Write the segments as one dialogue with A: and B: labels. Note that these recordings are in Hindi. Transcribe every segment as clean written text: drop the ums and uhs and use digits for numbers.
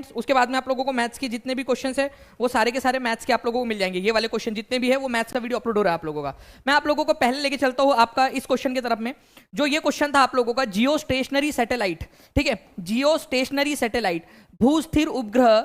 A: फ्रेंड्स। उसके बाद में आप लोगों को मैथ्स के जितने भी क्वेश्चन है वो सारे के सारे मैथ्स के आप लोगों को मिल जाएंगे। ये वाले क्वेश्चन जितने भी है वो मैथ्स का वीडियो अपलोड हो रहा है आप लोगों का। मैं आप लोगों को पहले लेके चलता हूँ आपका इस क्वेश्चन की तरफ में। जो ये क्वेश्चन था आप लोगों का, जियो स्टेशनरी सैटेलाइट, ठीक है, जियो स्टेशनरी सैटेलाइट भू स्थिर उपग्रह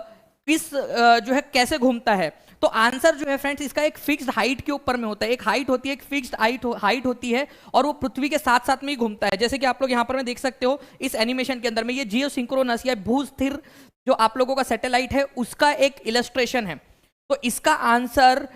A: किस जो है कैसे घूमता है। तो आंसर जो है फ्रेंड्स इसका एक फिक्स्ड हाइट के ऊपर में होता है। एक हाइट होती है, एक फिक्स्ड हाइट होती है और वो पृथ्वी के साथ साथ में ही घूमता है। जैसे कि आप लोग यहां पर में देख सकते हो इस एनिमेशन के अंदर में, ये जियो सिंक्रोनस या भू स्थिर जो आप लोगों का सैटेलाइट है उसका एक इलस्ट्रेशन है। तो इसका answer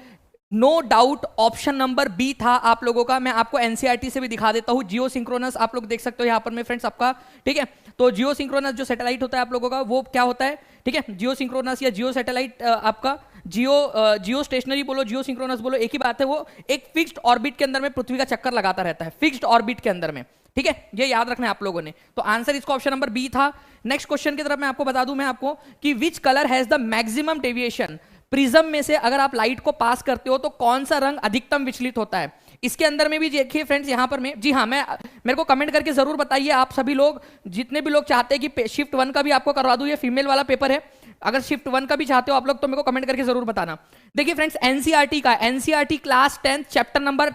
A: no doubt option number B था आप लोगों का। मैं आपको एनसीईआरटी से भी दिखा देता हूं। जियो सिंक्रोनस आप लोग देख सकते हो यहां पर में फ्रेंड्स आपका, ठीक है। तो जियो सिंक्रोनस जो सैटेलाइट होता है आप लोगों का वो क्या होता है, ठीक है। जियो सिंक्रोनस या जियो सैटेलाइट आपका जियो स्टेशनरी बोलो, जियो सिंक्रोनस बोलो, एक ही बात है। वो एक फिक्स्ड ऑर्बिट के अंदर में पृथ्वी का चक्कर लगाता रहता है, फिक्स्ड ऑर्बिट के अंदर में, ठीक है। ये याद रखना है आप लोगों ने। तो आंसर इसका ऑप्शन नंबर बी था। नेक्स्ट क्वेश्चन की तरफ मैं आपको बता दूं मैं आपको कि which colour has the maximum deviation. Prism में से अगर आप लाइट को पास करते हो तो कौन सा रंग अधिकतम विचलित होता है। इसके अंदर में भी देखिए फ्रेंड्स यहां पर मैं, जी हाँ, मेरे को कमेंट करके जरूर बताइए आप सभी लोग, जितने भी लोग चाहते हैं कि शिफ्ट 1 का भी आपको करवा दूं, ये फीमेल वाला पेपर है। अगर शिफ्ट 1 का भी चाहते हो आप लोग तो मेरे को कमेंट करके जरूर बताना। देखिए friends NCERT class 10 chapter number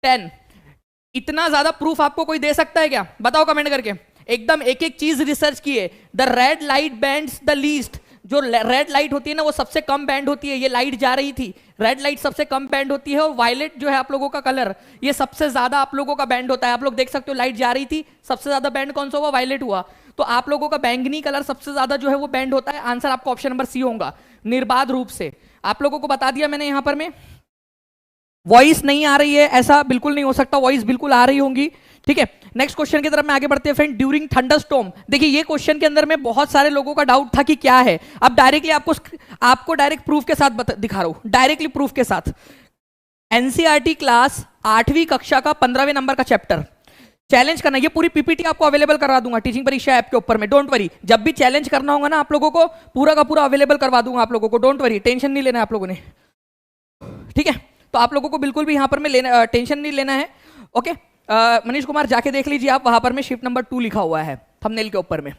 A: 10, इतना ज्यादा प्रूफ आपको कोई दे सकता है क्या? बताओ कमेंट करके। एकदम एक एक चीज रिसर्च किए। The red light bands the least, जो रेड लाइट होती है ना वो सबसे कम बैंड होती है। ये लाइट जा रही थी, रेड लाइट सबसे कम बैंड होती है और वायलेट जो है आप लोगों का कलर, ये सबसे ज्यादा आप लोगों का बैंड होता है। आप लोग देख सकते हो लाइट जा रही थी, सबसे ज्यादा बैंड कौन सा हुआ? वायलेट हुआ। तो आप लोगों का बैंगनी कलर सबसे ज्यादा जो है वो बैंड होता है। आंसर आपको ऑप्शन नंबर सी होगा, निर्बाध रूप से। आप लोगों को बता दिया मैंने। यहां पर में वॉइस नहीं आ रही है ऐसा बिल्कुल नहीं हो सकता, वॉइस बिल्कुल आ रही होंगी, ठीक है। नेक्स्ट क्वेश्चन की तरफ में आगे बढ़ते हैं फ्रेंड। ड्यूरिंग थंडरस्टॉर्म, देखिए ये क्वेश्चन के अंदर में बहुत सारे लोगों का डाउट था कि क्या है। अब डायरेक्टली आपको डायरेक्ट प्रूफ के साथ दिखा रहा हूं, डायरेक्टली प्रूफ के साथ। एनसीईआरटी क्लास 8वीं कक्षा का 15वें नंबर का चैप्टर चैलेंज करना। ये पूरी पीपीटी आपको अवेलेबल करवा दूंगा टीचिंग परीक्षा ऐप के ऊपर में, डोंट वरी। जब भी चैलेंज करना होगा ना आप लोगों को पूरा का पूरा अवेलेबल करवा दूंगा आप लोगों को, डोंट वरी, टेंशन नहीं लेना आप लोगों ने, ठीक है। तो आप लोगों को बिल्कुल भी यहां पर में टेंशन नहीं लेना है, ओके। मनीष कुमार जाके देख लीजिए आप, वहां पर में शिफ्ट नंबर 2 लिखा हुआ है थंबनेल के ऊपर में।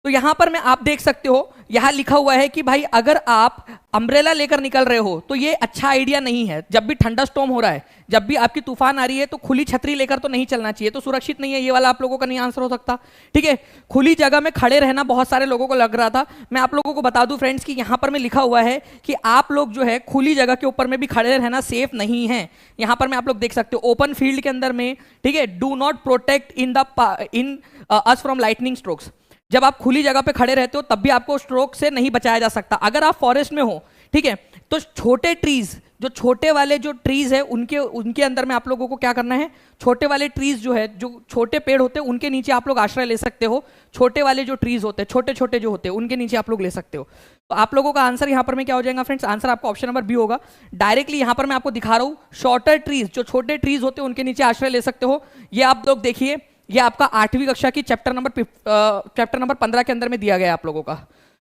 A: तो यहां पर में आप देख सकते हो, यहां लिखा हुआ है कि भाई अगर आप अम्ब्रेला लेकर निकल रहे हो तो ये अच्छा आइडिया नहीं है। जब भी ठंडा स्टॉर्म हो रहा है, जब भी आपकी तूफान आ रही है तो खुली छतरी लेकर तो नहीं चलना चाहिए, तो सुरक्षित नहीं है। ये वाला आप लोगों का नहीं आंसर हो सकता, ठीक है। खुली जगह में खड़े रहना बहुत सारे लोगों को लग रहा था। मैं आप लोगों को बता दूं फ्रेंड्स कि यहां पर में लिखा हुआ है कि आप लोग जो है खुली जगह के ऊपर में भी खड़े रहना सेफ नहीं है। यहां पर में आप लोग देख सकते हो ओपन फील्ड के अंदर में, ठीक है, do not protect in us from lightning strokes. जब आप खुली जगह पे खड़े रहते हो तब भी आपको स्ट्रोक से नहीं बचाया जा सकता। अगर आप फॉरेस्ट में हो, ठीक है, तो छोटे ट्रीज, जो छोटे वाले जो ट्रीज है उनके अंदर में आप लोगों को क्या करना है, छोटे वाले ट्रीज जो है, जो छोटे पेड़ होते हैं उनके नीचे आप लोग आश्रय ले सकते हो। छोटे वाले जो ट्रीज होते हैं, छोटे छोटे जो होते हैं, उनके नीचे आप लोग ले सकते हो। तो आप लोगों का आंसर यहां पर में क्या हो जाएगा फ्रेंड्स? आंसर आपका ऑप्शन नंबर बी होगा। डायरेक्टली यहां पर मैं आपको दिखा रहा हूं, शॉर्टर ट्रीज, जो छोटे ट्रीज होते हैं उनके नीचे आश्रय ले सकते हो। ये आप लोग देखिए, ये आपका 8वीं कक्षा की चैप्टर नंबर 15 के अंदर में दिया गया है आप लोगों का,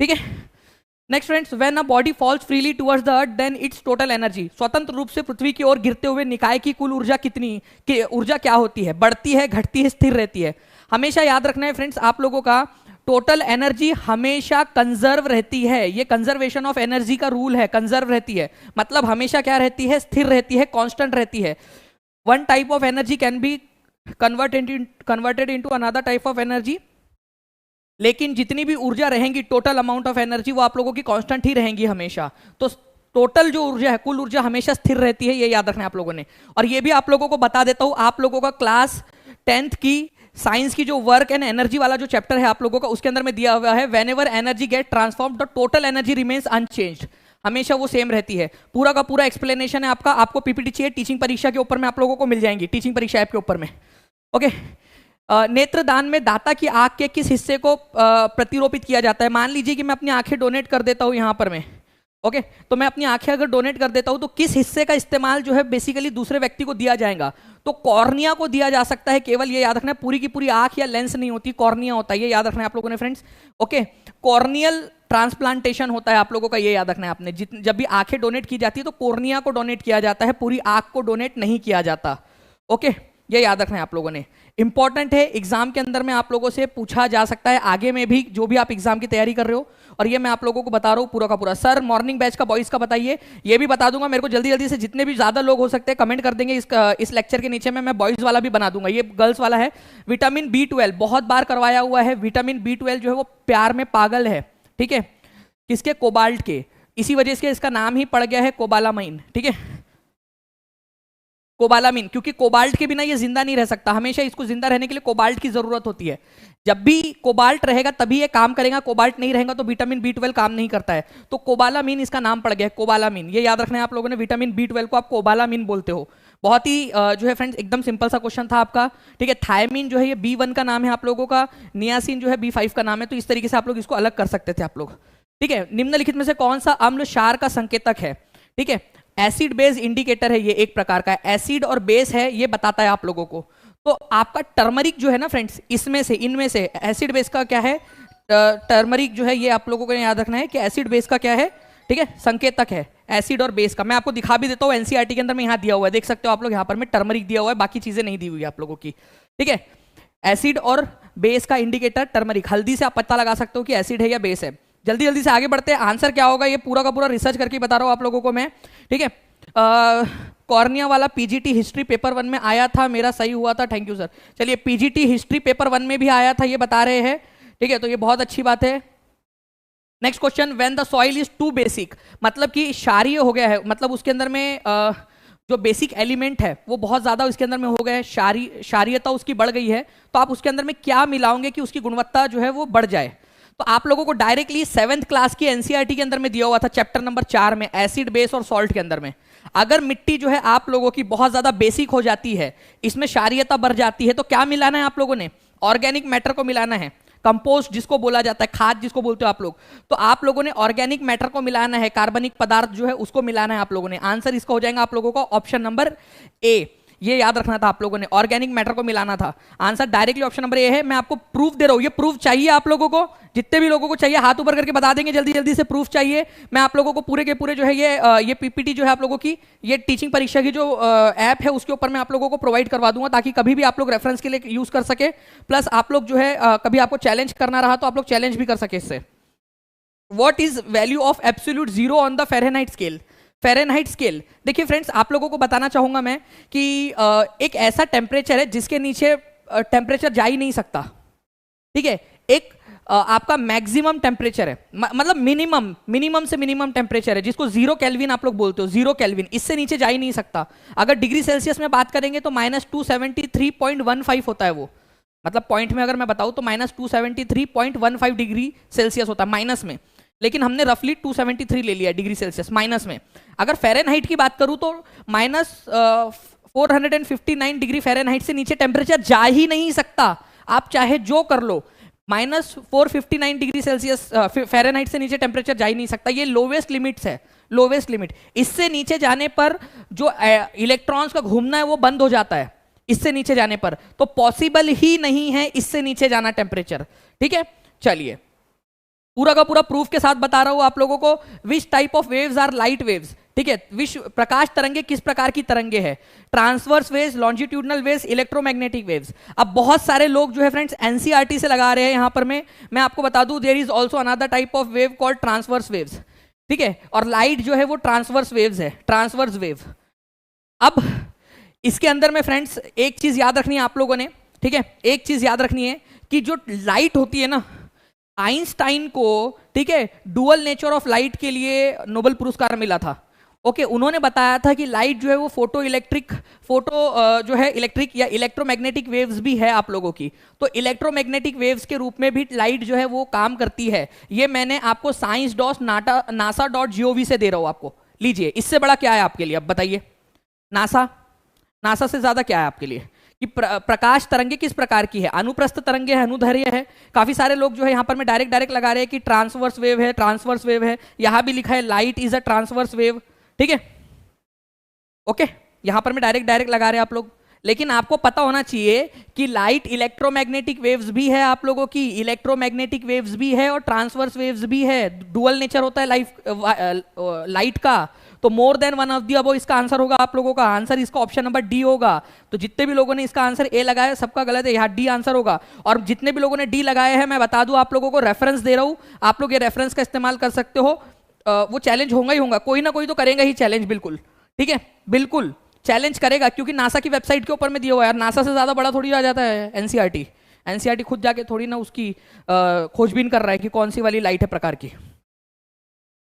A: ठीक है। Next friends, when a body falls freely towards the earth then its total energy. स्वतंत्र रूप से पृथ्वी की ओर गिरते हुए निकाय की कुल ऊर्जा ऊर्जा क्या होती है? बढ़ती है, घटती है, स्थिर रहती है? हमेशा याद रखना है फ्रेंड्स आप लोगों का, टोटल एनर्जी हमेशा कंजर्व रहती है। ये कंजर्वेशन ऑफ एनर्जी का रूल है, कंजर्व रहती है मतलब हमेशा क्या रहती है? स्थिर रहती है, कांस्टेंट रहती है। One type of energy can be converted into another type of energy, लेकिन जितनी भी ऊर्जा रहेंगी, टोटल अमाउंट ऑफ एनर्जी, वो आप लोगों की कांस्टेंट ही रहेंगी हमेशा। तो टोटल जो ऊर्जा है, कुल ऊर्जा हमेशा स्थिर रहती है, ये याद रखना है आप लोगों ने। और ये भी आप लोगों को बता देता हूं, आप लोगों का क्लास 10th की साइंस की जो वर्क एंड एनर्जी वाला जो चैप्टर है आप लोगों का, उसके अंदर में दिया हुआ है, whenever energy get transform the total energy remains unchanged. हमेशा वो सेम रहती है। पूरा का पूरा एक्सप्लेनेशन है आपका। आपको पीपीटी चाहिए टीचिंग परीक्षा के ऊपर में आप लोगों को मिल जाएंगी, टीचिंग परीक्षा ऐप के ऊपर में, ओके। नेत्रदान में दाता की आंख के किस हिस्से को प्रतिरोपित किया जाता है? मान लीजिए कि मैं अपनी आंखें डोनेट कर देता हूं यहां पर में, ओके, तो मैं अपनी आंखें अगर डोनेट कर देता हूं तो किस हिस्से का इस्तेमाल जो है बेसिकली दूसरे व्यक्ति को दिया जाएगा? तो कॉर्निया को दिया जा सकता है केवल, ये याद रखना है। पूरी की पूरी आंख या लेंस नहीं होती, कॉर्निया होता है, ये याद रखना है आप लोगों ने फ्रेंड्स, ओके। कॉर्नियल ट्रांसप्लांटेशन होता है आप लोगों का, ये याद रखना है आपने। जब भी आंखें डोनेट की जाती है तो कॉर्निया को डोनेट किया जाता है, पूरी आंख को डोनेट नहीं किया जाता, ओके। ये याद रखना है आप लोगों ने, इंपॉर्टेंट है, एग्जाम के अंदर में आप लोगों से पूछा जा सकता है आगे में भी, जो भी आप एग्जाम की तैयारी कर रहे हो। और ये मैं आप लोगों को बता रहा हूँ पूरा का पूरा। सर मॉर्निंग बैच का बॉयज का बताइए, ये भी बता दूंगा, मेरे को जल्दी जल्दी से जितने भी ज्यादा लोग हो सकते हैं कमेंट कर देंगे इस लेक्चर के नीचे में, मैं बॉयज वाला भी बना दूंगा। ये गर्ल्स वाला है, विटामिन B12 बहुत बार करवाया हुआ है। विटामिन B12 जो है वो प्यार में पागल है, ठीक है, किसके? कोबाल्ट के, इसी वजह से इसका नाम ही पड़ गया है कोबालामाइन, ठीक है, कोबालामीन, क्योंकि कोबाल्ट के बिना ये जिंदा नहीं रह सकता, हमेशा इसको जिंदा रहने के लिए कोबाल्ट की जरूरत होती है। जब भी कोबाल्ट रहेगा तभी ये काम करेगा, कोबाल्ट नहीं रहेगा तो विटामिन B12 काम नहीं करता है। तो कोबालामीन इसका नाम पड़ गया है, कोबालामीन, ये याद रखना है आप लोगों ने। विटामिन B12 को आप कोबालामीन बोलते हो। बहुत ही जो है फ्रेंड्स एकदम सिंपल सा क्वेश्चन था आपका, ठीक है। थायमीन जो है ये B1 का नाम है आप लोगों का, नियासिन जो है B5 का नाम है। तो इस तरीके से आप लोग इसको अलग कर सकते थे आप लोग, ठीक है। निम्नलिखित में से कौन सा अम्ल क्षार का संकेतक है? ठीक है, एसिड बेस इंडिकेटर है ये, एक प्रकार का एसिड और बेस है, ये बताता है आप लोगों को। तो आपका टर्मरिक जो है ना फ्रेंड्स, इसमें से इनमें से एसिड बेस का क्या है? टर्मरिक जो है ये आप लोगों को याद रखना है कि एसिड बेस का क्या है, ठीक है, संकेतक है एसिड और बेस का। मैं आपको दिखा भी देता हूँ, एनसीईआरटी के अंदर में यहाँ दिया हुआ है, देख सकते हो आप लोग, यहाँ पर में टर्मरिक दिया हुआ है, बाकी चीजें नहीं दी हुई है आप लोगों की, ठीक है। एसिड और बेस का इंडिकेटर टर्मरिक, हल्दी से आप पता लगा सकते हो कि एसिड है या बेस है। जल्दी जल्दी से आगे बढ़ते हैं, आंसर क्या होगा ये पूरा का पूरा रिसर्च करके बता रहा हूँ आप लोगों को मैं, ठीक है। कॉर्निया वाला पीजीटी हिस्ट्री पेपर 1 में आया था, मेरा सही हुआ था, थैंक यू सर। चलिए, पीजीटी हिस्ट्री पेपर 1 में भी आया था, ये बता रहे हैं, ठीक है, तो ये बहुत अच्छी बात है। Next question, when the soil is too basic, मतलब कि क्षारीय हो गया है, मतलब उसके अंदर में जो बेसिक एलिमेंट है वो बहुत ज्यादा उसके अंदर में हो गया है, क्षारीयता उसकी बढ़ गई है, तो आप उसके अंदर में क्या मिलाओगे कि उसकी गुणवत्ता जो है वो बढ़ जाए? तो आप लोगों को डायरेक्टली 7th क्लास की एनसीईआरटी के अंदर में दिया हुआ था, चैप्टर नंबर 4 में, एसिड बेस और सॉल्ट के अंदर में। अगर मिट्टी जो है आप लोगों की बहुत ज्यादा बेसिक हो जाती है, इसमें क्षारीयता बढ़ जाती है, तो क्या मिलाना है आप लोगों ने? ऑर्गेनिक मैटर को मिलाना है, कंपोस्ट जिसको बोला जाता है, खाद जिसको बोलते हो आप लोग। तो आप लोगों ने ऑर्गेनिक मैटर को मिलाना है, कार्बनिक पदार्थ जो है उसको मिलाना है आप लोगों ने। आंसर इसका हो जाएगा आप लोगों का ऑप्शन नंबर ए, ये याद रखना था आप लोगों ने, ऑर्गेनिक मैटर को मिलाना था। Answer directly option number A है। मैं आपको प्रूफ दे रहा हूं, ये प्रूफ चाहिए आप लोगों को, जितने भी लोगों को चाहिए हाथ ऊपर करके बता देंगे, जल्दी जल्दी से प्रूफ चाहिए। मैं आप लोगों को पूरे के पूरे जो है ये पीपीटी जो है आप लोगों की, ये टीचिंग परीक्षा की जो ऐप है उसके ऊपर मैं आप लोगों को प्रोवाइड करवा दूंगा, ताकि कभी भी आप लोग रेफरेंस के लिए यूज कर सके। प्लस आप लोग जो है कभी आपको चैलेंज करना रहा तो आप लोग चैलेंज भी कर सके इससे। What is value of absolute zero on the Fahrenheit scale? Fahrenheit scale, देखिए फ्रेंड्स आप लोगों को बताना चाहूंगा मैं कि एक ऐसा टेम्परेचर है जिसके नीचे टेम्परेचर जा ही नहीं सकता, ठीक है। एक आपका मैक्सिमम टेम्परेचर है, मतलब मिनिमम से मिनिमम टेम्परेचर है, जिसको 0 केल्विन आप लोग बोलते हो, 0 केल्विन, इससे नीचे जा ही नहीं सकता। अगर डिग्री सेल्सियस में बात करेंगे तो -273.15 होता है वो, मतलब पॉइंट में अगर मैं बताऊं तो -273.15 डिग्री सेल्सियस होता है माइनस में, लेकिन हमने रफली 273 ले लिया डिग्री सेल्सियस माइनस में। अगर फ़ारेनहाइट की बात करूं तो -459 डिग्री फ़ारेनहाइट से नीचे टेम्परेचर जा ही नहीं सकता, आप चाहे जो कर लो। -459 डिग्री सेल्सियस फ़ारेनहाइट से नीचे टेम्परेचर जा ही नहीं सकता, ये लोवेस्ट लिमिट्स है, लोवेस्ट लिमिट। इससे नीचे जाने पर जो इलेक्ट्रॉन्स का घूमना है वो बंद हो जाता है, इससे नीचे जाने पर, तो पॉसिबल ही नहीं है इससे नीचे जाना टेम्परेचर, ठीक है। चलिए, पूरा का पूरा प्रूफ के साथ बता रहा हूं आप लोगों को। Which type of waves are light waves, ठीक है, विश्व प्रकाश तरंगे किस प्रकार की तरंगे है? Transverse waves, longitudinal waves, electromagnetic waves. अब बहुत सारे लोग जो है फ्रेंड्स एनसीईआरटी से लगा रहे हैं यहां पर मैं आपको बता दूं, there is also another type of wave called transverse waves, ठीक है, और लाइट जो है वो ट्रांसवर्स वेव्स है, ट्रांसवर्स वेव। अब इसके अंदर में फ्रेंड्स एक चीज याद रखनी है आप लोगों ने, ठीक है, एक चीज याद रखनी है कि जो लाइट होती है ना, आइंस्टाइन को, ठीक है, डुअल नेचर ऑफ लाइट के लिए नोबेल पुरस्कार मिला था। ओके, उन्होंने बताया था कि लाइट जो है वो जो है इलेक्ट्रिक या इलेक्ट्रोमैग्नेटिक वेव्स भी है आप लोगों की, तो इलेक्ट्रोमैग्नेटिक वेव्स के रूप में भी लाइट जो है वो काम करती है। ये मैंने आपको science.nasa.gov से दे रहा हूं आपको, लीजिए, इससे बड़ा क्या है आपके लिए? अब बताइए, नासा से ज्यादा क्या है आपके लिए कि प्रकाश तरंगे किस प्रकार की है? अनुप्रस्थ तरंगे है, अनुदैर्घ्य है। काफी सारे लोग जो है यहाँ पर मैं डायरेक्ट लगा रहे हैं कि ट्रांसवर्स वेव है, ट्रांसवर्स वेव है, यहाँ भी लिखा है light is a transverse wave, ठीक है, ओके, यहाँ पर मैं डायरेक्ट लगा रहे हैं आप लोग। लेकिन आपको पता होना चाहिए कि लाइट इलेक्ट्रोमैग्नेटिक वेव्स भी है आप लोगों की, इलेक्ट्रोमैग्नेटिक वेव्स भी है और ट्रांसवर्स वेव्स भी है, डुअल नेचर होता है लाइट का। तो मोर than one of the above इसका आंसर होगा आप लोगों का। आंसर इसका ऑप्शन नंबर डी होगा। तो जितने भी लोगों ने इसका आंसर ए लगाया सबका गलत है, यहाँ डी आंसर होगा। और जितने भी लोगों ने डी लगाया है मैं बता दूं आप लोगों को, रेफरेंस दे रहा हूं, आप लोग ये रेफरेंस का इस्तेमाल कर सकते हो। वो चैलेंज होगा ही होगा, कोई ना कोई तो करेगा ही चैलेंज, बिल्कुल ठीक है, बिल्कुल चैलेंज करेगा, क्योंकि नासा की वेबसाइट के ऊपर में दिया हुआ है यार। नासा से ज्यादा बड़ा थोड़ी आ जाता है एनसीईआरटी। एनसीईआरटी खुद जाके थोड़ी ना उसकी खोजबीन कर रहा है कि कौन सी वाली लाइट है प्रकार की।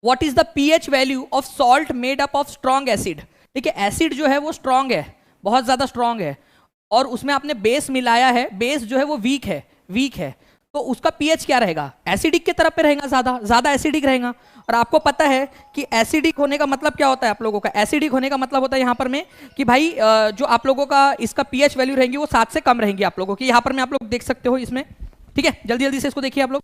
A: What is the pH value of salt made up of strong acid. देखिए एसिड जो है वो स्ट्रॉन्ग है, बहुत ज्यादा स्ट्रॉन्ग है, और उसमें आपने बेस मिलाया है, बेस जो है वो वीक है, वीक है, तो उसका पीएच क्या रहेगा, एसिडिक की तरफ पे रहेगा, ज्यादा एसिडिक रहेगा। और आपको पता है कि एसिडिक होने का मतलब क्या होता है आप लोगों का, एसिडिक होने का मतलब होता है यहाँ पर में कि भाई जो आप लोगों का इसका पीएच वैल्यू रहेंगी वो 7 से कम रहेंगी आप लोगों की। यहाँ पर में आप लोग देख सकते हो इसमें, ठीक है, जल्दी जल्दी से इसको देखिए आप लोग।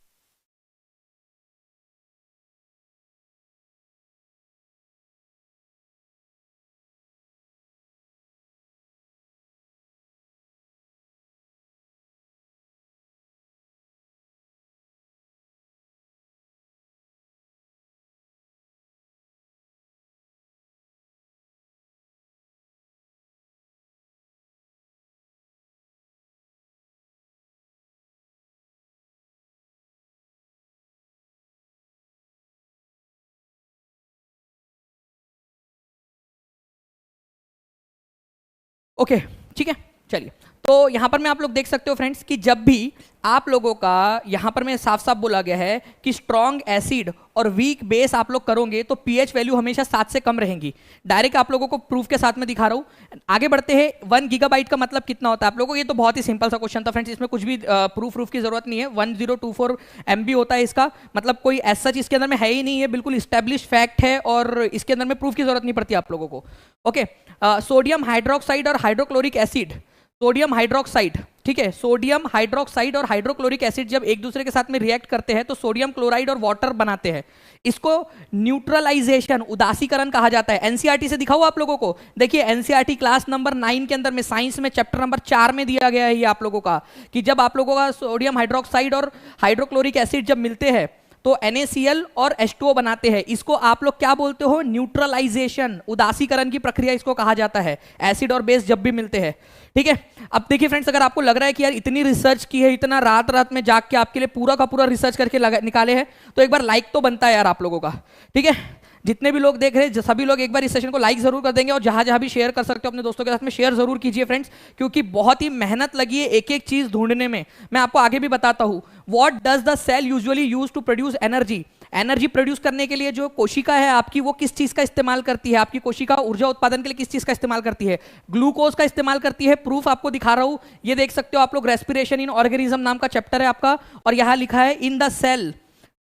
A: ओके ठीक है, चलिए। तो यहां पर मैं आप लोग देख सकते हो फ्रेंड्स कि जब भी आप लोगों का यहां पर में साफ साफ बोला गया है कि स्ट्रॉन्ग एसिड और वीक बेस आप लोग करोगे तो पीएच वैल्यू हमेशा 7 से कम रहेंगी। डायरेक्ट आप लोगों को प्रूफ के साथ में दिखा रहा हूं। आगे बढ़ते हैं। 1 गीगाबाइट का मतलब कितना होता है आप लोगों को, ये तो बहुत ही सिंपल सा क्वेश्चन था फ्रेंड्स, इसमें कुछ भी प्रूफ की जरूरत नहीं है। 1024 MB होता है इसका, मतलब कोई ऐसा चीज इसके अंदर में है ही नहीं है, बिल्कुल इस्टेब्लिश फैक्ट है और इसके अंदर में प्रूफ की जरूरत नहीं पड़ती आप लोगों को। ओके, सोडियम हाइड्रोक्साइड और हाइड्रोक्लोरिक एसिड, सोडियम हाइड्रोक्साइड, ठीक है, सोडियम हाइड्रोक्साइड और हाइड्रोक्लोरिक एसिड जब एक दूसरे के साथ में रिएक्ट करते हैं तो सोडियम क्लोराइड और वाटर बनाते हैं। इसको न्यूट्रलाइजेशन, उदासीकरण कहा जाता है। एनसीईआरटी से दिखाओ आप लोगों को, देखिए एनसीईआरटी क्लास नंबर 9 के अंदर में साइंस में चैप्टर नंबर 4 में दिया गया है ये आप लोगों का, कि जब आप लोगों का सोडियम हाइड्रोक्साइड और हाइड्रोक्लोरिक एसिड जब मिलते हैं तो NaCl और H2O बनाते हैं। इसको आप लोग क्या बोलते हो, न्यूट्रलाइजेशन, उदासीकरण की प्रक्रिया इसको कहा जाता है, एसिड और बेस जब भी मिलते हैं, ठीक है। अब देखिए फ्रेंड्स, अगर आपको लग रहा है कि यार इतनी रिसर्च की है, इतना रात रात में जाग के आपके लिए पूरा का पूरा रिसर्च करके निकाले हैं, तो एक बार लाइक तो बनता है यार आप लोगों का, ठीक है। जितने भी लोग देख रहे हैं सभी लोग एक बार इस सेशन को लाइक जरूर कर देंगे, और जहां जहां भी शेयर कर सकते हो अपने दोस्तों के साथ में शेयर जरूर कीजिए फ्रेंड्स, क्योंकि बहुत ही मेहनत लगी है एक एक चीज ढूंढने में। मैं आपको आगे भी बताता हूं। What does the cell usually use to produce energy. Energy produce करने के लिए जो कोशिका है आपकी, वो किस चीज का इस्तेमाल करती है, आपकी कोशिका ऊर्जा उत्पादन के लिए किस चीज का इस्तेमाल करती है, ग्लूकोज का इस्तेमाल करती है। प्रूफ आपको दिखा रहा हूं, ये देख सकते हो आप लोग, रेस्पिरेशन इन ऑर्गेनिज्म नाम का चैप्टर है आपका, और यहां लिखा है इन द सेल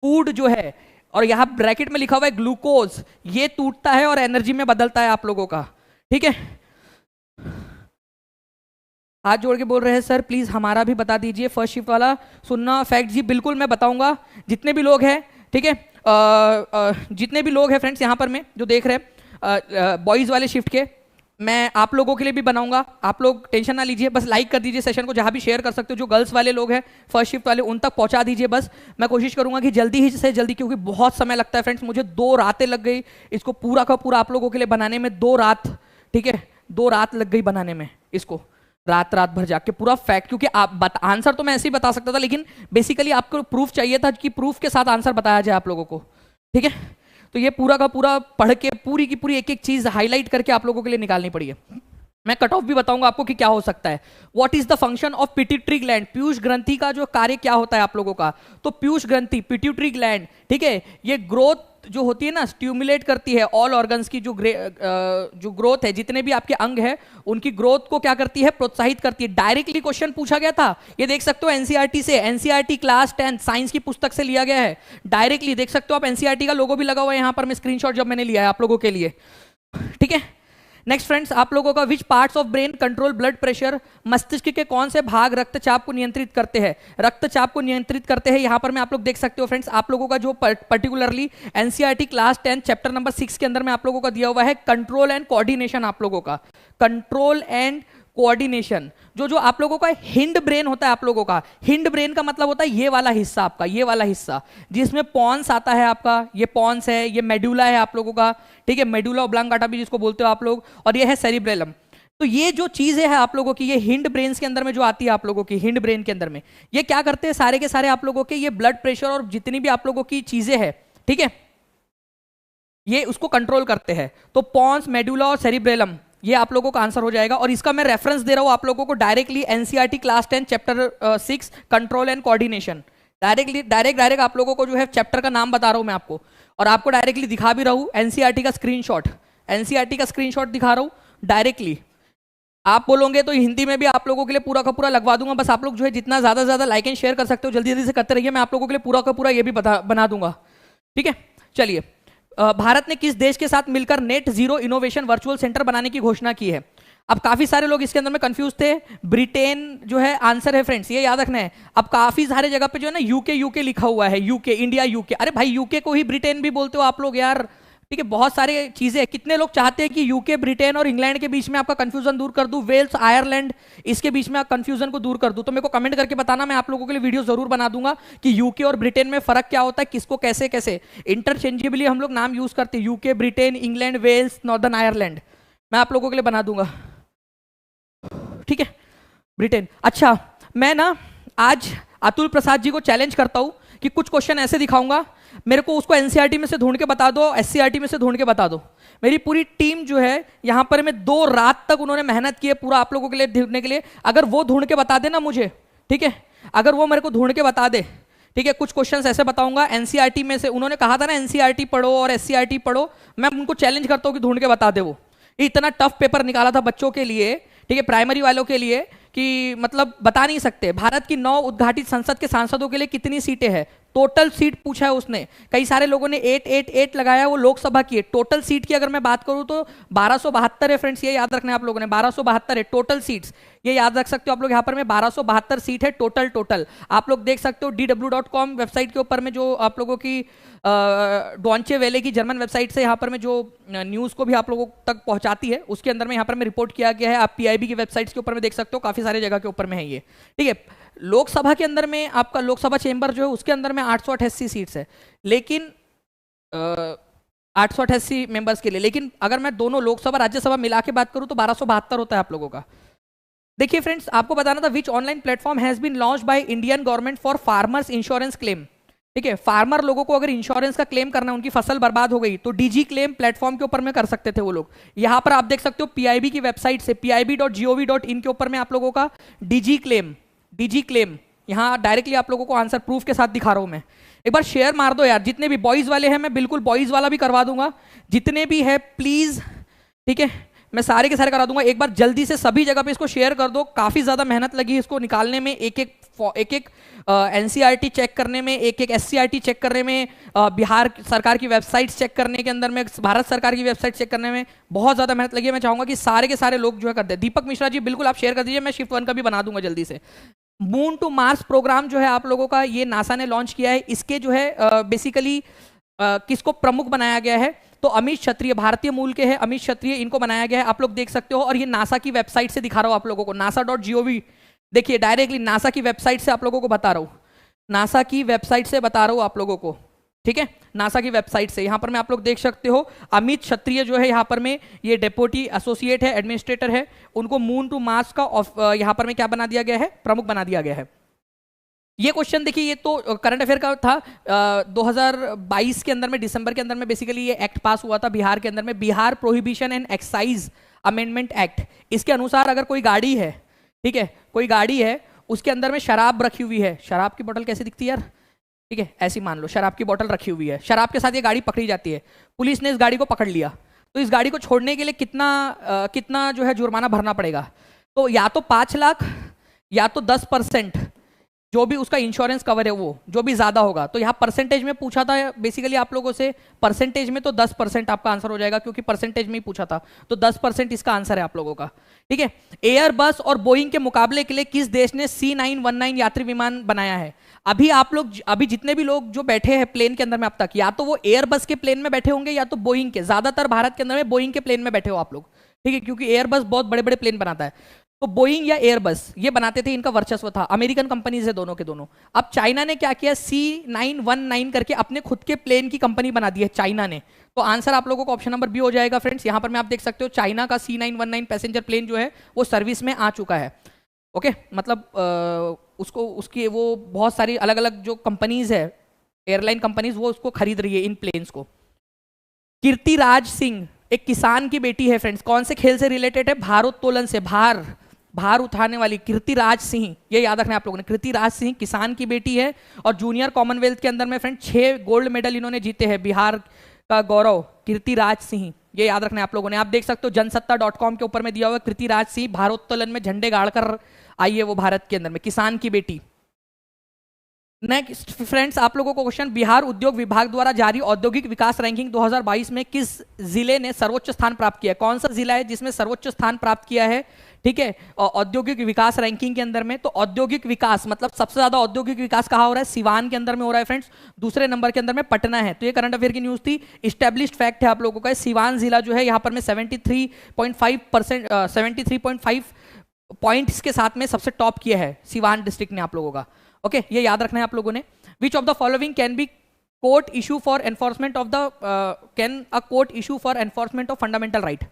A: फूड जो है, और यहां ब्रैकेट में लिखा हुआ है ग्लूकोज, ये टूटता है और एनर्जी में बदलता है आप लोगों का, ठीक है। हाथ जोड़ के बोल रहे हैं सर प्लीज हमारा भी बता दीजिए, फर्स्ट शिफ्ट वाला सुनना फैक्ट। जी बिल्कुल मैं बताऊंगा, जितने भी लोग हैं, ठीक है, जितने भी लोग हैं फ्रेंड्स यहाँ पर में जो देख रहे हैं बॉयज वाले शिफ्ट के, मैं आप लोगों के लिए भी बनाऊंगा, आप लोग टेंशन ना लीजिए, बस लाइक कर दीजिए सेशन को, जहां भी शेयर कर सकते हो। जो गर्ल्स वाले लोग हैं फर्स्ट शिफ्ट वाले, उन तक पहुंचा दीजिए बस। मैं कोशिश करूंगा कि जल्दी ही से जल्दी, क्योंकि बहुत समय लगता है फ्रेंड्स, मुझे 2 रातें लग गई इसको पूरा का पूरा आप लोगों के लिए बनाने में, 2 रात, ठीक है, 2 रात लग गई बनाने में इसको, रात रात भर जाके पूरा फैक्ट, क्योंकि आप आंसर तो मैं ऐसे ही बता सकता था, लेकिन बेसिकली आपको प्रूफ चाहिए था कि प्रूफ के साथ आंसर बताया जाए आप लोगों को, ठीक है। तो ये पूरा का पूरा पढ़ के पूरी की पूरी एक एक चीज हाईलाइट करके आप लोगों के लिए निकालनी पड़ी है। मैं कट ऑफ भी बताऊंगा आपको कि क्या हो सकता है। What is the function of pituitary gland, Piyush ग्रंथि का जो कार्य क्या होता है आप लोगों का, तो पीयूष ग्रंथि, पिट्यूटरी ग्लैंड, ठीक है, ये ग्रोथ जो होती है ना, स्टिमुलेट करती है ऑल ऑर्गन्स की, जो ग्रोथ है, जितने भी आपके अंग है उनकी ग्रोथ को क्या करती है, प्रोत्साहित करती है। डायरेक्टली क्वेश्चन पूछा गया था, ये देख सकते हो एनसीईआरटी से, एनसीईआरटी क्लास 10 साइंस की पुस्तक से लिया गया है, डायरेक्टली देख सकते हो आप, एनसीईआरटी का लोगो भी लगा हुआ है यहाँ पर, मैं स्क्रीनशॉट जब मैंने लिया है आप लोगों के लिए, ठीक है। नेक्स्ट फ्रेंड्स, आप लोगों का which parts of brain control blood pressure, मस्तिष्क के कौन से भाग रक्तचाप को नियंत्रित करते हैं, रक्तचाप को नियंत्रित करते हैं। यहां पर मैं आप लोग देख सकते हो फ्रेंड्स, आप लोगों का जो particularly NCERT class 10 chapter number 6 के अंदर में आप लोगों का दिया हुआ है कंट्रोल एंड कोऑर्डिनेशन, आप लोगों का कंट्रोल एंड कोऑर्डिनेशन। जो जो आप लोगों का हिंड ब्रेन होता है, आप लोगों का हिंड ब्रेन का मतलब होता है ये वाला हिस्सा आपका, ये वाला हिस्सा जिसमें पॉन्स आता है आपका, ये पॉन्स है, ये मेडुला है आप लोगों का, ठीक है, मेडुला ऑब्लांगाटा भी जिसको बोलते हो आप लोग, और ये है सेरिब्रेलम। तो ये जो चीजें हैं आप लोगों की, ये हिंड ब्रेन के अंदर में जो आती है आप लोगों की, हिंड ब्रेन के अंदर में ये क्या करते हैं सारे के सारे आप लोगों के, ये ब्लड प्रेशर और जितनी भी आप लोगों की चीजें हैं, ठीक है, ये उसको कंट्रोल करते हैं। तो पॉन्स, मेडुला और सेरिब्रेलम, ये आप लोगों का आंसर हो जाएगा। और इसका मैं रेफरेंस दे रहा हूं आप लोगों को directly, NCERT class 10 chapter 6 control and coordination. Direct आप लोगों को जो है चैप्टर का नाम बता रहा हूं मैं आपको, और आपको डायरेक्टली दिखा भी रहा हूं एनसीईआरटी का स्क्रीनशॉट, एनसीईआरटी का स्क्रीनशॉट दिखा रहा हूं डायरेक्टली। आप बोलोगे तो हिंदी में भी आप लोगों के लिए पूरा का पूरा लगवा दूंगा, बस आप लोग जो है जितना ज्यादा ज्यादा लाइक एंड शेयर कर सकते हो जल्दी जल्दी से करते रहिए, मैं आप लोगों के लिए पूरा का पूरा ये भी बना दूंगा, ठीक है। चलिए, भारत ने किस देश के साथ मिलकर net zero innovation virtual centre बनाने की घोषणा की है? अब काफी सारे लोग इसके अंदर में कंफ्यूज थे, ब्रिटेन जो है आंसर है फ्रेंड्स, ये याद रखना है। अब काफी सारे जगह पे जो है ना यूके यूके लिखा हुआ है, यूके, इंडिया यूके, अरे भाई यूके को ही ब्रिटेन भी बोलते हो आप लोग यार, ठीक है। बहुत सारे चीजें, कितने लोग चाहते हैं कि यूके, ब्रिटेन और इंग्लैंड के बीच में आपका कंफ्यूजन दूर कर दूं, वेल्स, आयरलैंड, इसके बीच में कंफ्यूजन को दूर कर दूं, तो मेरे को कमेंट करके बताना, मैं आप लोगों के लिए वीडियो जरूर बना दूंगा कि यूके और ब्रिटेन में फर्क क्या होता है, किसको कैसे कैसे इंटरचेंजेबली हम लोग नाम यूज करते हैं, UK, Britain, England, Wales, Northern Ireland, मैं आप लोगों के लिए बना दूंगा, ठीक है। ब्रिटेन, अच्छा, मैं ना आज अतुल प्रसाद जी को चैलेंज करता हूं कि कुछ क्वेश्चन ऐसे दिखाऊंगा, मेरे को उसको एनसीईआरटी में से ढूंढ के बता दो, एससीईआरटी में से ढूंढ के बता दो। मेरी पूरी टीम जो है यहां पर, मैं 2 रात तक उन्होंने मेहनत की है पूरा आप लोगों के लिए ढूंढने के लिए। अगर वो ढूंढ के बता दे ना मुझे, ठीक है, अगर वो मेरे को ढूंढ के बता दे, ठीक है, कुछ क्वेश्चंस ऐसे बताऊंगा एनसीईआरटी में से, उन्होंने कहा था ना एनसीईआरटी पढ़ो और एससीईआरटी पढ़ो, मैं उनको चैलेंज करता हूं कि ढूंढ के बता दे। वो इतना टफ पेपर निकाला था बच्चों के लिए, ठीक है, प्राइमरी वालों के लिए, कि मतलब बता नहीं सकते। भारत की 9 उद्घाटित संसद के सांसदों के लिए कितनी सीटें हैं? टोटल सीट पूछा है उसने, कई सारे लोगों ने 888 लगाया, वो लोकसभा की है। टोटल सीट की अगर मैं बात करूं तो 1272 है फ्रेंड्स, ये याद रखना है आप लोगों ने, 1272 है टोटल सीट्स, ये याद रख सकते हो आप लोग। यहाँ पर में 1272 सीट है टोटल। आप लोग देख सकते हो dw.com वेबसाइट के ऊपर में, जो आप लोगों की डॉन्चे वेले की जर्मन वेबसाइट से यहाँ पर में जो न्यूज़ को भी आप लोगों तक पहुंचाती है, उसके अंदर में यहाँ पर में रिपोर्ट किया गया है। आप पीआईबी की वेबसाइट्स के ऊपर में देख सकते हो, काफी सारे जगह के ऊपर में है ये, ठीक है। लोकसभा के अंदर में आपका लोकसभा चेंबर जो है उसके अंदर में 888 सीट्स है, लेकिन 888 मेंबर्स के लिए, लेकिन अगर मैं दोनों लोकसभा राज्यसभा मिला के बात करूं तो 1272 होता है आप लोगों का। देखिए फ्रेंड्स, आपको बताना था which online platform has been launched by Indian government for farmers insurance claim, ठीक है। फार्मर लोगों को अगर इंश्योरेंस का क्लेम करना है, उनकी फसल बर्बाद हो गई, तो डीजी क्लेम प्लेटफॉर्म के ऊपर में कर सकते थे वो लोग। यहां पर आप देख सकते हो पीआईबी की वेबसाइट से, pib.gov.in के ऊपर में आप लोगों का डीजी क्लेम यहां डायरेक्टली आप लोगों को आंसर प्रूफ के साथ दिखा रहा हूं मैं। एक बार शेयर मार दो यार, जितने भी बॉयज वाले हैं, मैं बिल्कुल बॉयज वाला भी करवा दूंगा, जितने भी है प्लीज, ठीक है, मैं सारे के सारे करा दूंगा। एक बार जल्दी से सभी जगह पे इसको शेयर कर दो, काफी ज्यादा मेहनत लगी इसको निकालने में, एक एक एनसीईआरटी चेक करने में, एक एक एससीईआरटी चेक करने में, बिहार सरकार की वेबसाइट चेक करने के अंदर में, भारत सरकार की वेबसाइट चेक करने में बहुत ज्यादा मेहनत लगी है। मैं चाहूंगा कि सारे के सारे लोग जो है कर दे। दीपक मिश्रा जी बिल्कुल आप शेयर कर दीजिए, मैं शिफ्ट 1 का भी बना दूंगा जल्दी से। मून टू मार्स प्रोग्राम जो है आप लोगों का, ये नासा ने लॉन्च किया है। इसके जो है बेसिकली किसको प्रमुख बनाया गया है? तो अमित क्षत्रिय, भारतीय मूल के हैं अमित क्षत्रिय, इनको बनाया गया है, आप लोग देख सकते हो। और ये नासा की वेबसाइट से दिखा रहा हूं आप लोगों को, nasa.gov, देखिए डायरेक्टली नासा की वेबसाइट से आप लोगों को बता रहा हूं, नासा की वेबसाइट से बता रहा हूं आप लोगों को, ठीक है, नासा की वेबसाइट से। यहां पर में आप लोग देख सकते हो अमित क्षत्रिय जो है यहाँ पर में, ये डेप्यूटी एसोसिएट है, एडमिनिस्ट्रेटर है, उनको मून टू मार्स का यहाँ पर में क्या बना दिया गया है? प्रमुख बना दिया गया है। ये क्वेश्चन देखिए, ये तो करंट अफेयर का था, 2022 के अंदर में, दिसंबर के अंदर में बेसिकली ये एक्ट पास हुआ था बिहार के अंदर में, Bihar prohibition and excise amendment act. इसके अनुसार अगर कोई गाड़ी है, ठीक है, कोई गाड़ी है, उसके अंदर में शराब रखी हुई है, शराब की बोतल कैसे दिखती है यार, ठीक है, ऐसी मान लो शराब की बोतल रखी हुई है, शराब के साथ ये गाड़ी पकड़ी जाती है, पुलिस ने इस गाड़ी को पकड़ लिया, तो इस गाड़ी को छोड़ने के लिए कितना जो है जुर्माना भरना पड़ेगा? तो या तो 5 लाख या तो 10%, जो भी उसका इंश्योरेंस कवर है वो जो भी ज्यादा होगा। तो यहाँ परसेंटेज में पूछा था बेसिकली आप लोगों से, परसेंटेज में तो 10% आपका आंसर हो जाएगा, क्योंकि परसेंटेज में ही पूछा था, तो 10% इसका आंसर है आप लोगों का, ठीक है। एयरबस और बोइंग के मुकाबले के लिए किस देश ने C919 यात्री विमान बनाया है? अभी जितने भी लोग जो बैठे हैं प्लेन के अंदर में अब तक, या तो वो एयरबस के प्लेन में बैठे होंगे या तो बोइंग के, ज्यादातर भारत के अंदर में बोइंग के प्लेन में बैठे हो आप लोग, ठीक है, क्योंकि एयरबस बहुत बड़े बड़े प्लेन बनाता है। तो बोइंग या एयरबस ये बनाते थे, इनका वर्चस्व था, अमेरिकन कंपनीज है दोनों के दोनों। अब चाइना ने क्या किया, C919 करके अपने खुद के प्लेन की कंपनी बना दी है चाइना ने। तो आंसर आप लोगों को ऑप्शन नंबर बी हो जाएगा फ्रेंड्स। यहां पर मैं आप देख सकते हो चाइना का C919 पैसेंजर प्लेन जो है वो सर्विस में आ चुका है। ओके, मतलब उसको उसकी वो बहुत सारी अलग अलग जो कंपनीज है, एयरलाइन कंपनीज, वो उसको खरीद रही है इन प्लेन्स को। कीर्तिराज सिंह एक किसान की बेटी है फ्रेंड्स, कौन से खेल से रिलेटेड है, भारोत्तोलन से, भार उठाने वाली कीर्तिराज सिंह, ये याद रखना है आप लोगों ने। कीर्तिराज सिंह किसान की बेटी है और जूनियर कॉमनवेल्थ के अंदर में फ्रेंड 6 गोल्ड मेडल इन्होंने जीते हैं, बिहार का गौरव कीर्तिराज सिंह, ये याद रखना है आप लोगों ने। आप देख सकते हो जनसत्ता.com के ऊपर में दिया हुआ कीर्तिराज सिंह भारोत्तोलन में झंडे गाड़कर आई है वो भारत के अंदर में, किसान की बेटी। नेक्स्ट फ्रेंड्स आप लोगों को क्वेश्चन, बिहार उद्योग विभाग द्वारा जारी औद्योगिक विकास रैंकिंग 2022 में किस जिले ने सर्वोच्च स्थान प्राप्त किया है? कौन सा जिला है जिसमें सर्वोच्च स्थान प्राप्त किया है, ठीक है, औद्योगिक विकास रैंकिंग के अंदर में? तो औद्योगिक विकास मतलब सबसे ज्यादा औद्योगिक विकास कहाँ हो रहा है, सिवान के अंदर में हो रहा है फ्रेंड्स। दूसरे नंबर के अंदर में पटना है। तो ये करंट अफेयर की न्यूज थी, इस्टेब्लिश्ड फैक्ट है आप लोगों का। सिवान जिला जो है यहाँ पर में 73.5% 73.5 पॉइंट्स के साथ में सबसे टॉप किया है सिवान डिस्ट्रिक्ट ने आप लोगों का। ओके, ये याद रखना है आप लोगों ने। विच of the following can be court issue for enforcement of the can a court issue for enforcement of fundamental right?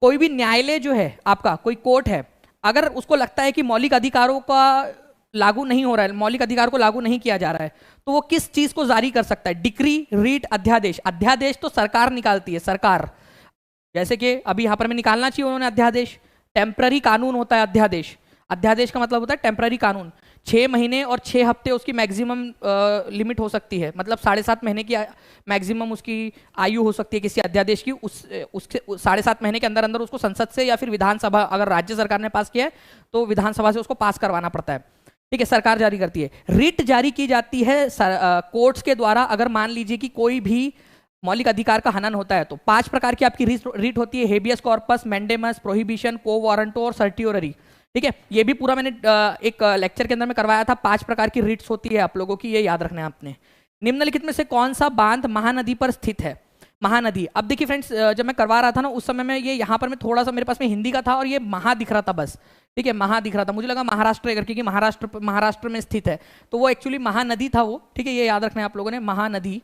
A: कोई भी न्यायालय जो है आपका, कोई कोर्ट है, अगर उसको लगता है कि मौलिक अधिकारों का लागू नहीं हो रहा है, मौलिक अधिकार को लागू नहीं किया जा रहा है, तो वो किस चीज को जारी कर सकता है? डिक्री, रीट, अध्यादेश। अध्यादेश तो सरकार निकालती है, सरकार, जैसे कि अभी यहां पर में निकालना चाहिए उन्होंने अध्यादेश। टेम्पररी कानून होता है अध्यादेश। अध्यादेश का मतलब होता है टेम्पररी कानून। 6 महीने और 6 हफ्ते उसकी मैक्सिमम लिमिट हो सकती है, मतलब 7.5 महीने की मैक्सिमम उसकी आयु हो सकती है किसी अध्यादेश की। उसके 7.5 महीने के अंदर अंदर उसको संसद से या फिर विधानसभा, अगर राज्य सरकार ने पास किया है तो विधानसभा से उसको पास करवाना पड़ता है, ठीक है, सरकार जारी करती है। रिट जारी की जाती है कोर्ट्स के द्वारा, अगर मान लीजिए कि कोई भी मौलिक अधिकार का हनन होता है तो 5 प्रकार की आपकी रिट होती है, हेबियस कॉर्पस, मैंडेमस, प्रोहिबिशन, को वारंटो और सर्टियोररी, ठीक है। ये भी पूरा मैंने एक लेक्चर के अंदर में करवाया था। 5 प्रकार की रिट्स होती है आप लोगों की, ये याद रखना है आपने। निम्नलिखित में से कौन सा बांध महानदी पर स्थित है? महानदी, अब देखिए फ्रेंड्स, जब मैं करवा रहा था ना उस समय में ये यहाँ पर मैं थोड़ा सा मेरे पास में हिंदी का था और ये महा दिख रहा था बस, ठीक है, महा दिख रहा था, मुझे लगा महाराष्ट्र है क्योंकि महाराष्ट्र में स्थित है, तो वो एक्चुअली महानदी था वो, ठीक है, ये याद रखना है आप लोगों ने, महानदी,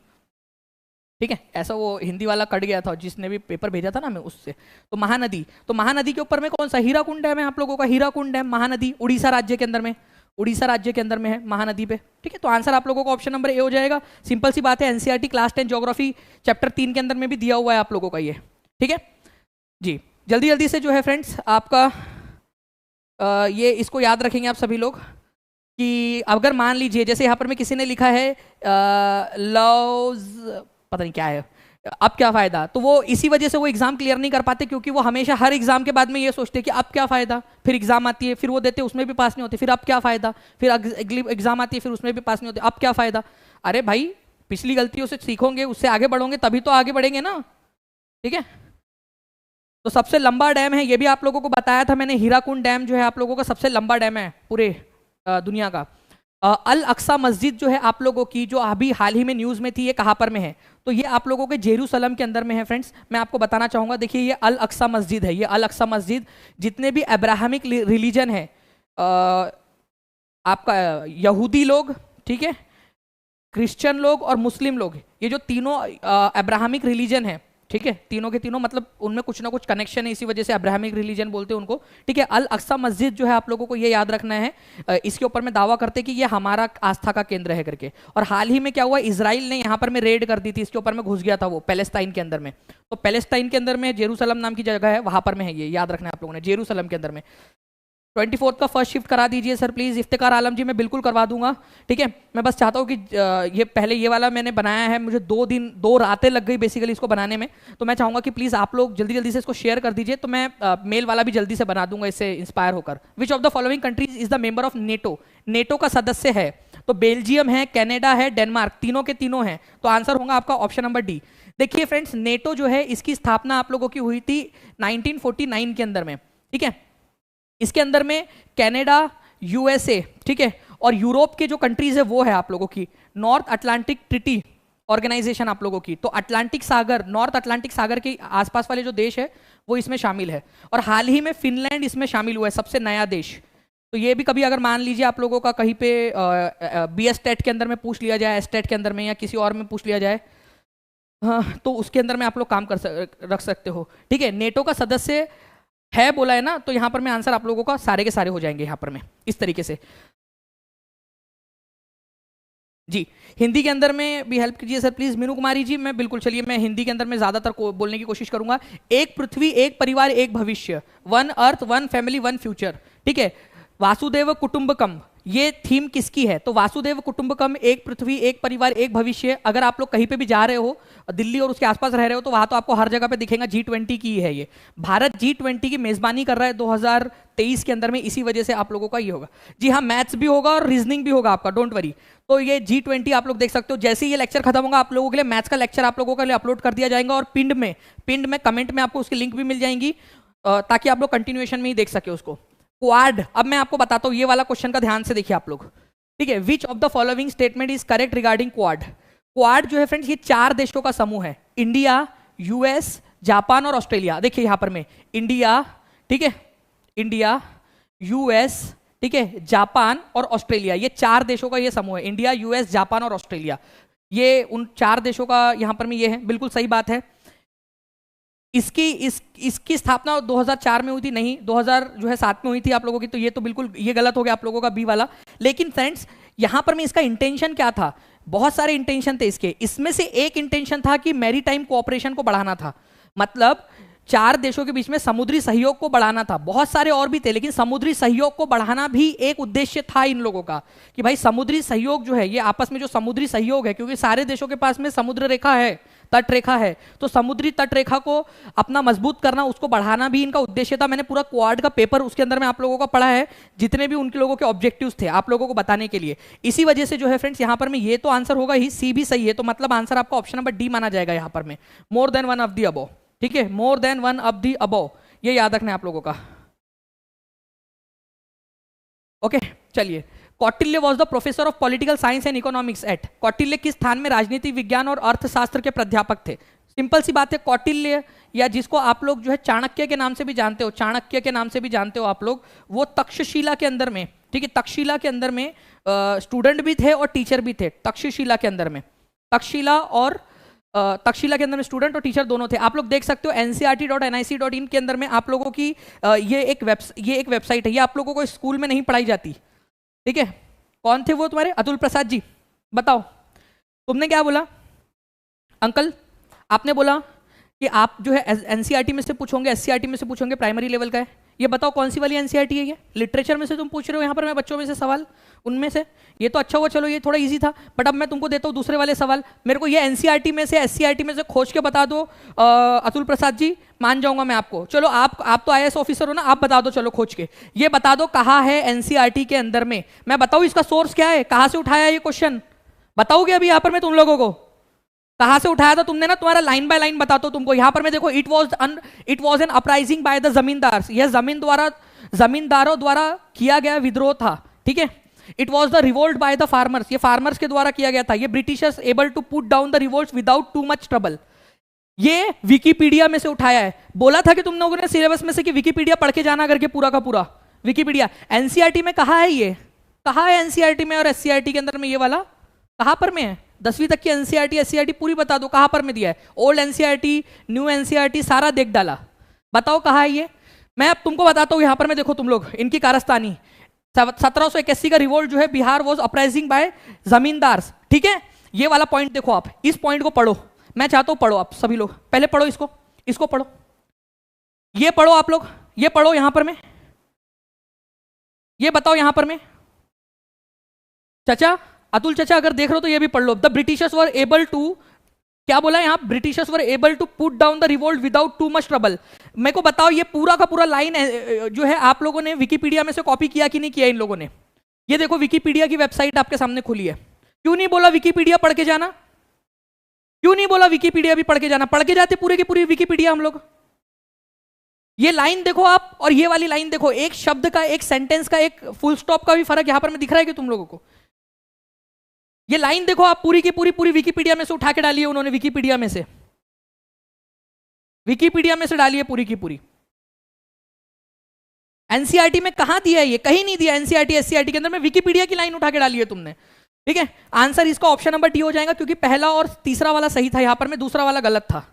A: ठीक है। ऐसा वो हिंदी वाला कट गया था जिसने भी पेपर भेजा था ना मैं उससे। तो महानदी, तो महानदी के ऊपर में कौन सा, हीराकुंड डैम है आप लोगों का, हीराकुंड डैम महानदी, उड़ीसा राज्य के अंदर में, उड़ीसा राज्य के अंदर में है महानदी पे, ठीक है। तो आंसर आप लोगों का ऑप्शन नंबर ए हो जाएगा। सिंपल सी बात है, एनसीईआरटी क्लास 10 ज्योग्राफी चैप्टर 3 के अंदर में भी दिया हुआ है आप लोगों का ये, ठीक है जी। जल्दी जल्दी से जो है फ्रेंड्स आपका ये इसको याद रखेंगे आप सभी लोग कि अगर मान लीजिए जैसे यहाँ पर में किसी ने लिखा है लव्स पता नहीं क्या है, अब क्या फायदा, तो वो इसी वजह से वो एग्जाम क्लियर नहीं कर पाते क्योंकि वो हमेशा हर एग्जाम के बाद में ये सोचते हैं कि अब क्या फायदा, फिर एग्जाम आती है फिर वो देते उसमें भी पास नहीं होते, फिर अब क्या फायदा, फिर अगली एग्जाम आती है फिर उसमें भी पास नहीं होते, अब क्या फायदा। अरे भाई पिछली गलतियों से सीखोगे, उससे आगे बढ़ोगे तभी तो आगे बढ़ेंगे ना, ठीक है। तो सबसे लंबा डैम है, ये भी आप लोगों को बताया था मैंने, हीराकुंड डैम जो है आप लोगों का सबसे लंबा डैम है पूरे दुनिया का। अल अक्सा मस्जिद जो है आप लोगों की, जो अभी हाल ही में न्यूज में थी, ये कहाँ पर में है, तो ये आप लोगों के जेरूसलम के अंदर में है फ्रेंड्स। मैं आपको बताना चाहूंगा, देखिए ये अल अक्सा मस्जिद है, ये अल अक्सा मस्जिद, जितने भी अब्राहमिक रिलीजन है आपका, यहूदी लोग, ठीक है, क्रिश्चियन लोग और मुस्लिम लोग, ये जो तीनों अब्राहमिक रिलीजन है, ठीक है, तीनों के तीनों मतलब उनमें कुछ ना कुछ कनेक्शन है, इसी वजह से अब्राहमिक रिलीजन बोलते हैं उनको, ठीक है। अल अक्सा मस्जिद जो है आप लोगों को ये याद रखना है, इसके ऊपर में दावा करते हैं कि ये हमारा आस्था का केंद्र है करके। और हाल ही में क्या हुआ, इजराइल ने यहाँ पर में रेड कर दी थी, इसके ऊपर में घुस गया था वो पैलेस्टाइन के अंदर में, तो पैलेस्टाइन के अंदर में जेरूसलम नाम की जगह है, वहां पर में है, ये याद रखना है आप लोगों ने, जेरूसलम के अंदर में। 24 का फर्स्ट शिफ्ट करा दीजिए सर प्लीज, इफ्तिकार आलम जी, मैं बिल्कुल करवा दूंगा, ठीक है। मैं बस चाहता हूँ कि ये पहले ये वाला मैंने बनाया है, मुझे 2 रातें लग गई बेसिकली इसको बनाने में, तो मैं चाहूंगा कि प्लीज आप लोग जल्दी जल्दी से इसको शेयर कर दीजिए, तो मैं मेल वाला भी जल्दी से बना दूंगा इससे इंस्पायर होकर। विच of the following countries is the member of NATO? NATO का सदस्य है तो बेल्जियम है, कनाडा है, डेनमार्क, तीनों के तीनों हैं, तो आंसर होगा आपका ऑप्शन नंबर डी। देखिए फ्रेंड्स, नेटो जो है इसकी स्थापना आप लोगों की हुई थी 1949 के अंदर में, ठीक है। इसके अंदर में कनाडा, यूएसए, ठीक है, और यूरोप के जो कंट्रीज है वो है आप लोगों की नॉर्थ अटलांटिक ट्रीटी ऑर्गेनाइजेशन आप लोगों की, तो अटलांटिक सागर, नॉर्थ अटलांटिक सागर के आसपास वाले जो देश है वो इसमें शामिल है। और हाल ही में फिनलैंड इसमें शामिल हुआ है, सबसे नया देश। तो ये भी कभी अगर मान लीजिए आप लोगों का कहीं पे BS टेट के अंदर में पूछ लिया जाए, एसटेट के अंदर में या किसी और में पूछ लिया जाए, हाँ, तो उसके अंदर में आप लोग काम रख सकते हो। ठीक है, नेटो का सदस्य है बोला है ना, तो यहाँ पर मैं आंसर आप लोगों का सारे के सारे हो जाएंगे यहाँ पर में इस तरीके से। जी, हिंदी के अंदर में भी हेल्प कीजिए सर प्लीज। मीनू कुमारी जी, मैं बिल्कुल, चलिए मैं हिंदी के अंदर में ज्यादातर बोलने की कोशिश करूंगा। एक पृथ्वी, एक परिवार, एक भविष्य, one earth, one family, one future. ठीक है, वासुदेव कुटुंबकम, ये थीम किसकी है? तो वासुदेव कुटुंबकम, एक पृथ्वी, एक परिवार, एक भविष्य। अगर आप लोग कहीं पे भी जा रहे हो, दिल्ली और उसके आसपास रह रहे हो, तो वहां तो आपको हर जगह पे दिखेगा G20 की है ये। भारत G20 की मेजबानी कर रहा है 2023 के अंदर में, इसी वजह से आप लोगों का ये होगा। जी हाँ, मैथ्स भी होगा और रीजनिंग भी होगा आपका, डोंट वरी। तो ये G20 आप लोग देख सकते हो। जैसे ही ये लेक्चर खत्म होगा, आप लोगों के लिए मैथ्स का लेक्चर आप लोगों के लिए अपलोड कर दिया जाएगा, और पिंड में कमेंट में आपको उसकी लिंक भी मिल जाएंगी, ताकि आप लोग कंटिन्यूएशन में ही देख सके उसको। क्वाड, अब मैं आपको बताता हूँ ये वाला क्वेश्चन का ध्यान से देखिए आप लोग। ठीक है, which of the following statement is correct regarding quad? Quad जो है फ्रेंड्स, ये 4 देशों का समूह है, इंडिया, US, जापान और ऑस्ट्रेलिया। देखिए यहां पर में इंडिया, ठीक है, इंडिया, US, ठीक है, जापान और ऑस्ट्रेलिया, ये 4 देशों का ये समूह है। इंडिया, US, जापान और ऑस्ट्रेलिया, ये उन 4 देशों का यहां पर में ये है। बिल्कुल सही बात है। इसकी स्थापना 2004 में हुई थी, नहीं 2007 में हुई थी आप लोगों की, तो ये तो बिल्कुल ये गलत हो गया आप लोगों का बी वाला। लेकिन फ्रेंड्स यहां पर में इसका इंटेंशन क्या था? बहुत सारे इंटेंशन थे इसके, इसमें से एक इंटेंशन था कि मैरीटाइम कोऑपरेशन को बढ़ाना था। मतलब 4 देशों के बीच में समुद्री सहयोग को बढ़ाना था। बहुत सारे और भी थे, लेकिन समुद्री सहयोग को बढ़ाना भी एक उद्देश्य था इन लोगों का, कि भाई समुद्री सहयोग जो है, ये आपस में जो समुद्री सहयोग है, क्योंकि सारे देशों के पास में समुद्र रेखा है, तट रेखा है, तो समुद्री तट रेखा को अपना मजबूत करना, उसको बढ़ाना भी इनका उद्देश्य था। मैंने पूरा क्वाड का पेपर उसके अंदर में आप लोगों का पढ़ा है, जितने भी उनके लोगों के ऑब्जेक्टिव्स थे आप लोगों को बताने के लिए। इसी वजह से जो है फ्रेंड्स यहाँ पर में ये तो आंसर होगा ही, सी भी सही है, तो मतलब आंसर आपका ऑप्शन नंबर डी माना जाएगा यहाँ पर में, more than one of the above. ठीक है, मोर than one of the above, ये याद रखना है आप लोगों का। ओके, चलिए। Kautilya was the professor of political science and economics eight, Kautilya किस स्थान में राजनीति विज्ञान और अर्थशास्त्र के प्राध्यापक थे? सिंपल सी बात है, कौटिल्य, या जिसको आप लोग जो है चाणक्य के नाम से भी जानते हो, चाणक्य के नाम से भी जानते हो आप लोग, वो तक्षशिला के अंदर में, ठीक है, तक्षशिला के अंदर में स्टूडेंट भी थे और टीचर भी थे। तक्षशिला के अंदर में, तक्षशिला के अंदर में स्टूडेंट और टीचर दोनों थे। आप लोग देख सकते हो ncrt.nic.in के अंदर में आप लोगों की ये एक वेबसाइट है, ये आप लोगों को स्कूल में नहीं पढ़ाई जाती। ठीक है, कौन थे वो तुम्हारे? अतुल प्रसाद जी, बताओ तुमने क्या बोला? अंकल आपने बोला कि आप जो है एनसीईआरटी में से पूछोगे, एससीईआरटी में से पूछोगे, प्राइमरी लेवल का है। ये बताओ कौन सी वाली एनसीईआरटी है? ये लिटरेचर में से तुम पूछ रहे हो यहाँ पर, मैं बच्चों में से सवाल, उनमें से ये तो अच्छा हुआ, चलो ये थोड़ा इजी था। बट अब मैं तुमको देता हूँ दूसरे वाले सवाल, मेरे को ये एनसीईआरटी में से, एससीईआरटी में से खोज के बता दो। अतुल प्रसाद जी, मान जाऊंगा मैं आपको, चलो आप तो IAS ऑफिसर हो ना, आप बता दो, चलो खोज के ये बता दो कहाँ है एनसीईआरटी के अंदर में। मैं बताऊँ इसका सोर्स क्या है, कहाँ से उठाया ये क्वेश्चन? बताओगे अभी यहाँ पर मैं तुम लोगों को कहां से उठाया था तुमने ना? तुम्हारा लाइन बाय लाइन बताता हूं तुमको। यहां पर मैं देखो, it was an uprising by the जमींदार, यह जमींदारों द्वारा किया गया विद्रोह था। ठीक है, it was the revolt by the farmers, ये फार्मर्स के द्वारा किया गया था। ये Britishers able to put down the revolt without too much trouble. ये विकीपीडिया में से उठाया है। बोला था कि तुम लोगों ने सिलेबस में से कि विकीपीडिया पढ़ के जाना करके, पूरा का पूरा विकीपीडिया। एनसीईआरटी में कहा है ये? कहा है एनसीईआरटी में और एससीईआरटी के अंदर में ये वाला कहां पर में है? 10वीं तक की एनसीईआरटी एससीईआरटी पूरी बता दो कहां पर में दिया है। ओल्ड एनसीईआरटी, न्यू एनसीईआरटी सारा देख डाला, बताओ कहां है ये? मैं अब तुमको बताता हूं। यहां पर में देखो तुम लोग, इनकी कारस्तानी 1781 का रिवोल्ट जो है, बिहार वॉज अपराइजिंग बाय जमींदार। ठीक है, ये वाला पॉइंट देखो, आप इस पॉइंट को पढ़ो, मैं चाहता हूं पढ़ो आप सभी लोग, पहले पढ़ो इसको पढ़ो, ये पढ़ो आप लोग, ये पढ़ो यहां पर में, ये बताओ यहां पर में। चाचा, अतुल चाचा अगर देख रहे हो तो ये भी पढ़ लो। The Britishers were able to, क्या बोला यहां? Britishers were able to put down the revolt without too much trouble. मेरे को बताओ ये पूरा का पूरा लाइन जो है आप लोगों ने विकीपीडिया में से कॉपी किया कि नहीं किया इन लोगों ने? ये देखो विकीपीडिया की वेबसाइट आपके सामने खुली है। क्यों नहीं बोला विकीपीडिया पढ़ के जाना? क्यों नहीं बोला विकीपीडिया भी पढ़ के जाना? पढ़ के जाते पूरे की पूरी विकीपीडिया हम लोग। ये लाइन देखो आप, और ये वाली लाइन देखो, एक शब्द का, एक सेंटेंस का, एक फुल स्टॉप का भी फर्क यहां पर में दिख रहा है कि तुम लोगों को? ये लाइन देखो आप, पूरी की पूरी पूरी विकिपीडिया में से उठा के डाली है उन्होंने, विकिपीडिया में से, विकिपीडिया में से डाली है पूरी की पूरी। एनसीईआरटी में कहां दिया है ये? कहीं नहीं दिया। एनसीईआरटी एससीईआरटी के अंदर में विकिपीडिया की लाइन उठा के डाली है तुमने। ठीक है, आंसर इसका ऑप्शन नंबर डी हो जाएगा, क्योंकि पहला और तीसरा वाला सही था, यहां पर में दूसरा वाला गलत था।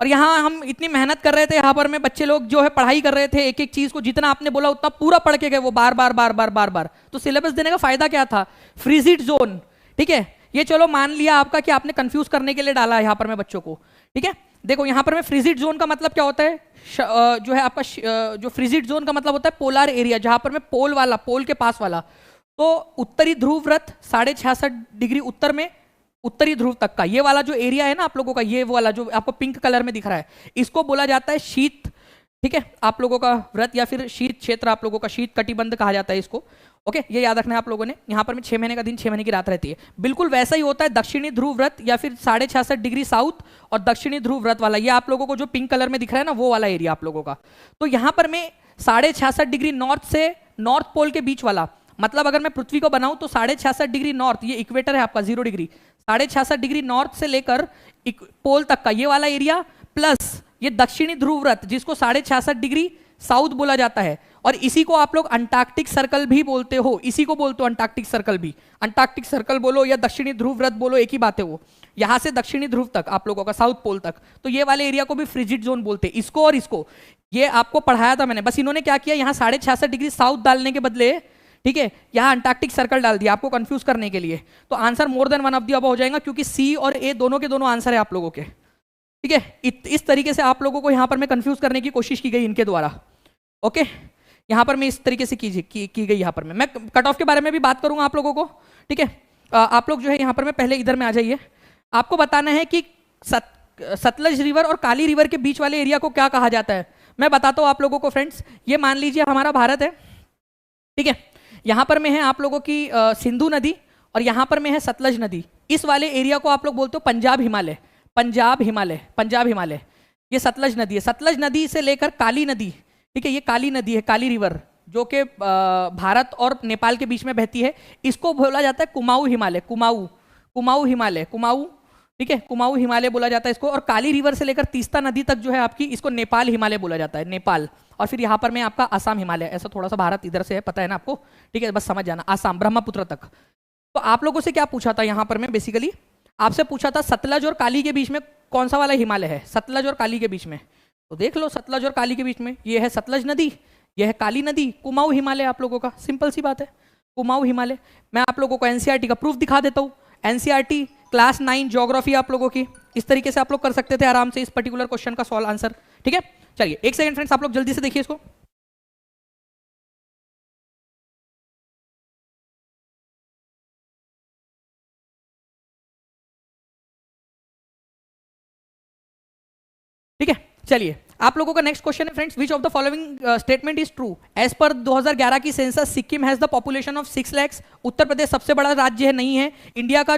A: और यहाँ हम इतनी मेहनत कर रहे थे, यहाँ पर में बच्चे लोग जो है पढ़ाई कर रहे थे, एक एक चीज को जितना आपने बोला उतना पूरा पढ़ के गए, वो बार बार बार बार बार बार। तो सिलेबस देने का फायदा क्या था? Frigid zone. ठीक है, ये चलो मान लिया आपका कि आपने कंफ्यूज करने के लिए डाला है यहाँ पर में बच्चों को। ठीक है, देखो यहाँ पर में फ्रीजिड जोन का मतलब क्या होता है? जो है आपका जो फ्रीजिड जोन का मतलब होता है पोलर एरिया, जहां पर में पोल वाला, पोल के पास वाला। तो उत्तरी ध्रुव व्रत 66.5 डिग्री उत्तर में, उत्तरी ध्रुव तक का ये वाला जो एरिया है ना आप लोगों का, ये वाला जो आपको पिंक कलर में दिख रहा है, इसको बोला जाता है शीत। ठीक है, आप लोगों का व्रत या फिर शीत क्षेत्र, आप लोगों का शीत कटिबंध कहा जाता है इसको। ओके, ये याद रखना है आप लोगों ने। यहाँ पर में 6 महीने का दिन 6 महीने की रात रहती है। बिल्कुल वैसा ही होता है दक्षिणी ध्रुव व्रत या फिर 66.5 डिग्री साउथ और दक्षिणी ध्रुव व्रत वाला, ये आप लोगों को जो पिंक कलर में दिख रहा है ना, वो वाला एरिया आप लोगों का। तो यहाँ पर में 66.5 डिग्री नॉर्थ से नॉर्थ पोल के बीच वाला, मतलब अगर मैं पृथ्वी को बनाऊं तो 66.5 डिग्री नॉर्थ, ये इक्वेटर है आपका 0 डिग्री, 66.5 डिग्री नॉर्थ से लेकर पोल तक का ये वाला एरिया, प्लस ये दक्षिणी ध्रुव व्रत जिसको 66.5 डिग्री साउथ बोला जाता है। और इसी को आप लोग अंटार्कटिक सर्कल भी बोलते हो, इसी को बोलते हो अंटार्कटिक सर्कल भी। अंटार्कटिक सर्कल बोलो या दक्षिणी ध्रुव व्रत बोलो, एक ही बात है वो। यहां से दक्षिणी ध्रुव तक आप लोगों का, साउथ पोल तक, तो ये वाले एरिया को भी फ्रिजिड जोन बोलते हैं, इसको और इसको। ये आपको पढ़ाया था मैंने, बस इन्होंने क्या किया, यहाँ 66.5 डिग्री साउथ डालने के बदले, ठीक है, यहाँ अंटार्कटिक सर्कल डाल दिया आपको कंफ्यूज करने के लिए। तो answer more than one of the above हो जाएगा, क्योंकि सी और ए दोनों के दोनों आंसर है आप लोगों के। ठीक है, इस तरीके से आप लोगों को यहाँ पर मैं कंफ्यूज करने की कोशिश की गई इनके द्वारा। ओके, यहाँ पर मैं इस तरीके से की गई। यहाँ पर मैं कट ऑफ के बारे में भी बात करूंगा आप लोगों को। ठीक है, आप लोग जो है यहाँ पर मैं पहले इधर में आ जाइए। आपको बताना है कि सतलज रिवर और काली रिवर के बीच वाले एरिया को क्या कहा जाता है। मैं बताता हूँ आप लोगों को फ्रेंड्स। ये मान लीजिए हमारा भारत है, ठीक है, यहाँ पर में है आप लोगों की सिंधु नदी और यहाँ पर में है सतलज नदी। इस वाले एरिया को आप लोग बोलते हो पंजाब हिमालय। पंजाब हिमालय, पंजाब हिमालय, ये सतलज नदी है। सतलज नदी से लेकर काली नदी, ठीक है, ये काली नदी है, काली रिवर, जो कि भारत और नेपाल के बीच में बहती है, इसको बोला जाता है कुमाऊं हिमालय। कुमाऊं हिमालय, कुमाऊं, ठीक है, कुमाऊं हिमालय बोला जाता है इसको। और काली रिवर से लेकर तीस्ता नदी तक जो है आपकी, इसको नेपाल हिमालय बोला जाता है, नेपाल। और फिर यहाँ पर में आपका आसाम हिमालय, ऐसा थोड़ा सा भारत इधर से है, पता है ना आपको, ठीक है, बस समझ जाना, आसाम ब्रह्मपुत्र तक। तो आप लोगों से क्या पूछा था यहाँ पर में, बेसिकली आपसे पूछा था सतलज और काली के बीच में कौन सा वाला हिमालय है, सतलज और काली के बीच में। तो देख लो, सतलज और काली के बीच में ये है सतलज नदी, ये है काली नदी, कुमाऊं हिमालय आप लोगों का, सिंपल सी बात है, कुमाऊं हिमालय। मैं आप लोगों को एनसीईआरटी का प्रूफ दिखा देता हूँ। एनसीईआरटी क्लास 9 ज्योग्राफी आप लोगों की, इस तरीके से आप लोग कर सकते थे आराम से इस पर्टिकुलर क्वेश्चन का सॉल्व आंसर। ठीक है, चलिए एक सेकंड फ्रेंड्स, आप लोग जल्दी से देखिए इसको। ठीक है, चलिए आप लोगों का नेक्स्ट क्वेश्चन है friends, which of the following statement is true. As per 2011 की census Sikkim has the population of 6 lakh. Uttar Pradesh सबसे बड़ा राज्य है, नहीं है। इंडिया का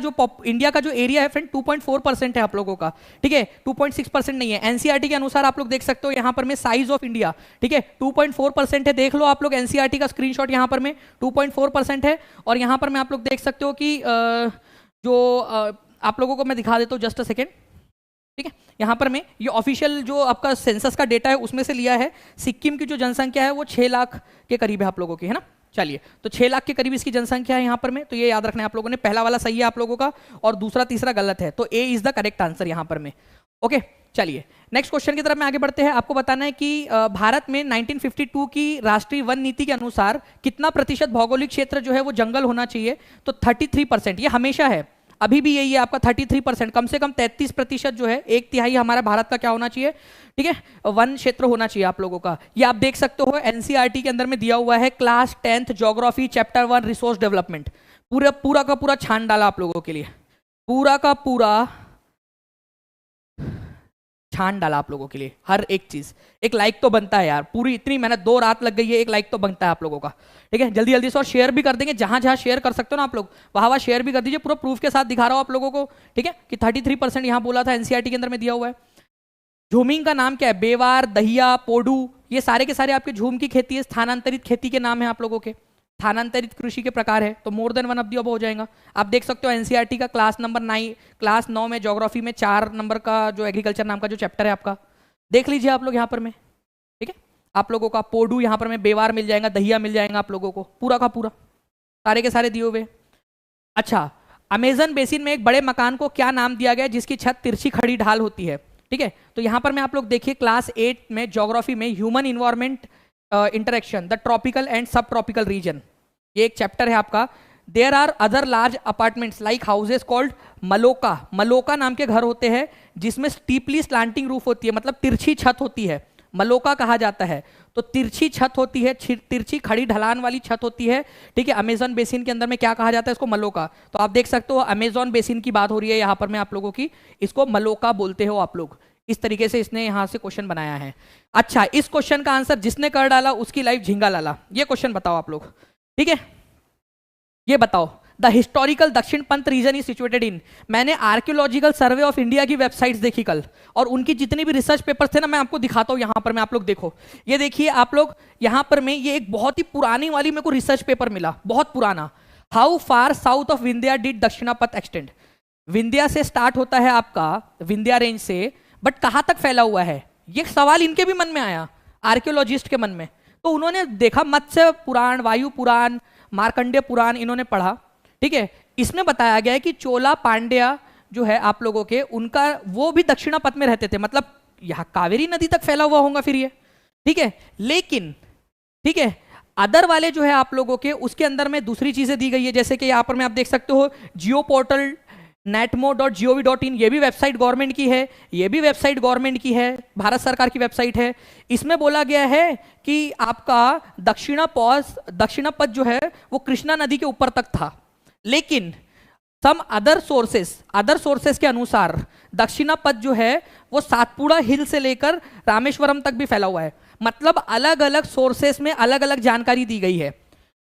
A: जो एरिया है फ्रेंड 2.4% है आप लोगों का, ठीक है, 2.6% नहीं है। एनसीईआरटी के अनुसार आप लोग देख सकते हो यहाँ पर में साइज ऑफ इंडिया, ठीक है, 2.4% है। देख लो आप लोग एनसीईआरटी का स्क्रीनशॉट, यहाँ पर में 2.4% है। और यहाँ पर में आप लोग देख सकते हो कि आप लोगों को मैं दिखा देता हूँ, जस्ट अ सेकेंड, ठीक है। यहाँ पर मैं ये ऑफिशियल जो आपका सेंसस का डेटा है उसमें से लिया है। सिक्किम की जो जनसंख्या है वो 6 लाख के करीब है आप लोगों की, है ना। चलिए, तो 6 लाख के करीब इसकी जनसंख्या है यहाँ पर में, तो ये याद रखना है आप लोगों ने। पहला वाला सही है आप लोगों का और दूसरा तीसरा गलत है, तो ए इज द करेक्ट आंसर यहाँ पर में। ओके, चलिए नेक्स्ट क्वेश्चन की तरफ में आगे बढ़ते हैं। आपको बताना है कि भारत में 1952 की राष्ट्रीय वन नीति के अनुसार कितना प्रतिशत भौगोलिक क्षेत्र जो है वो जंगल होना चाहिए। तो 33%, ये हमेशा है, अभी भी यही है आपका 33%। कम से कम 33% जो है, 1/3 हमारा भारत का क्या होना चाहिए, ठीक है, वन क्षेत्र होना चाहिए आप लोगों का। ये आप देख सकते हो एनसीईआरटी के अंदर में दिया हुआ है, class 10th geography chapter 1 resource development. पूरा का पूरा छान डाला आप लोगों के लिए, पूरा का पूरा छान डाला आप लोगों के लिए, हर एक चीज। एक लाइक तो बनता है यार, पूरी इतनी मेहनत, 2 रात लग गई है, एक लाइक तो बनता है आप लोगों का, ठीक है। जल्दी जल्दी से और शेयर भी कर देंगे, जहां जहां शेयर कर सकते हो ना आप लोग, वहां शेयर भी कर दीजिए। पूरा प्रूफ के साथ दिखा रहा हूं आप लोगों को, ठीक है, कि 33% यहां बोला था, एनसीईआरटी के अंदर में दिया हुआ है। झूमिंग का नाम क्या है, बेवार, दहिया, पोडू, ये सारे के सारे आपके झूम की खेती है, स्थानांतरित खेती के नाम है आप लोगों के, स्थानांतरित कृषि के प्रकार है, तो मोर than one of the above हो जाएगा। आप देख सकते हो एनसीईआरटी का क्लास 9 में ज्योग्राफी में 4 नंबर का जो एग्रीकल्चर नाम का जो चैप्टर है आपका, देख लीजिए आप लोग यहाँ पर में, ठीक है। आप लोगों का पोडू यहाँ पर में बेवार मिल जाएगा, दहिया मिल जाएगा आप लोगों को, पूरा का पूरा सारे के सारे दिए हुए। अच्छा, अमेजन बेसिन में एक बड़े मकान को क्या नाम दिया गया जिसकी छत तिरछी खड़ी ढाल होती है, ठीक है। तो यहाँ पर में आप लोग देखिए क्लास 8 में ज्योग्राफी में human environment interaction the tropical and subtropical region, ये एक चैप्टर है आपका। There are other large apartments like houses called maloca, maloca नाम के घर होते हैं जिसमें स्टीपली स्लांटिंग रूफ होती है, मतलब तिरछी छत होती है, मलोका कहा जाता है। तो तिरछी छत होती है, तिरछी खड़ी ढलान वाली छत होती है, ठीक है। अमेजन बेसिन के अंदर में क्या कहा जाता है इसको, मलोका। तो आप देख सकते हो अमेजन बेसिन की बात हो रही है यहाँ पर में आप लोगों की, इसको मलोका बोलते हो आप लोग। इस तरीके से इसने यहां से क्वेश्चन बनाया है। अच्छा, इस क्वेश्चन का आंसर जिसने कर डाला उसकी लाइफ झिंगा लाला, ये क्वेश्चन बताओ आप लोग, ठीक है। ये बताओ द हिस्टोरिकल दक्षिण पंथ रीजन इज सिचुएटेड इन, मैंने आर्कियोलॉजिकल सर्वे ऑफ इंडिया की वेबसाइट्स देखी कल, और उनकी जितनी भी रिसर्च पेपर्स थे ना, मैं आपको दिखाता हूं यहां पर में, आप लोग देखो, ये देखिए आप लोग यहां पर में, ये एक बहुत ही पुरानी वाली मेरे को रिसर्च पेपर मिला, बहुत पुराना। How far south of Vindhya did Dakshinapatha extend, Vindhya से स्टार्ट होता है आपका, विंध्या रेंज से, बट कहां तक फैला हुआ है, ये सवाल इनके भी मन में आया, आर्कियोलॉजिस्ट के मन में। तो उन्होंने देखा मत्स्य पुराण, वायु पुराण, मार्कंडेय पुराण इन्होंने पढ़ा, ठीक है। इसमें बताया गया है कि चोला पांड्या जो है आप लोगों के, उनका वो भी दक्षिणापथ में रहते थे, मतलब यहां कावेरी नदी तक फैला हुआ होगा फिर ये, ठीक है। लेकिन ठीक है, अदर वाले जो है आप लोगों के, उसके अंदर में दूसरी चीजें दी गई है, जैसे कि यहां पर में आप देख सकते हो जियो पोर्टल netmo.gov.in, ये भी वेबसाइट गवर्नमेंट की है, ये भी वेबसाइट गवर्नमेंट की है, भारत सरकार की वेबसाइट है। इसमें बोला गया है कि आपका दक्षिणापथ जो है वो कृष्णा नदी के ऊपर तक था, लेकिन सम अदर सोर्सेस के अनुसार दक्षिणापथ जो है वो सातपुड़ा हिल से लेकर रामेश्वरम तक भी फैला हुआ है। मतलब अलग अलग सोर्सेस में अलग अलग जानकारी दी गई है।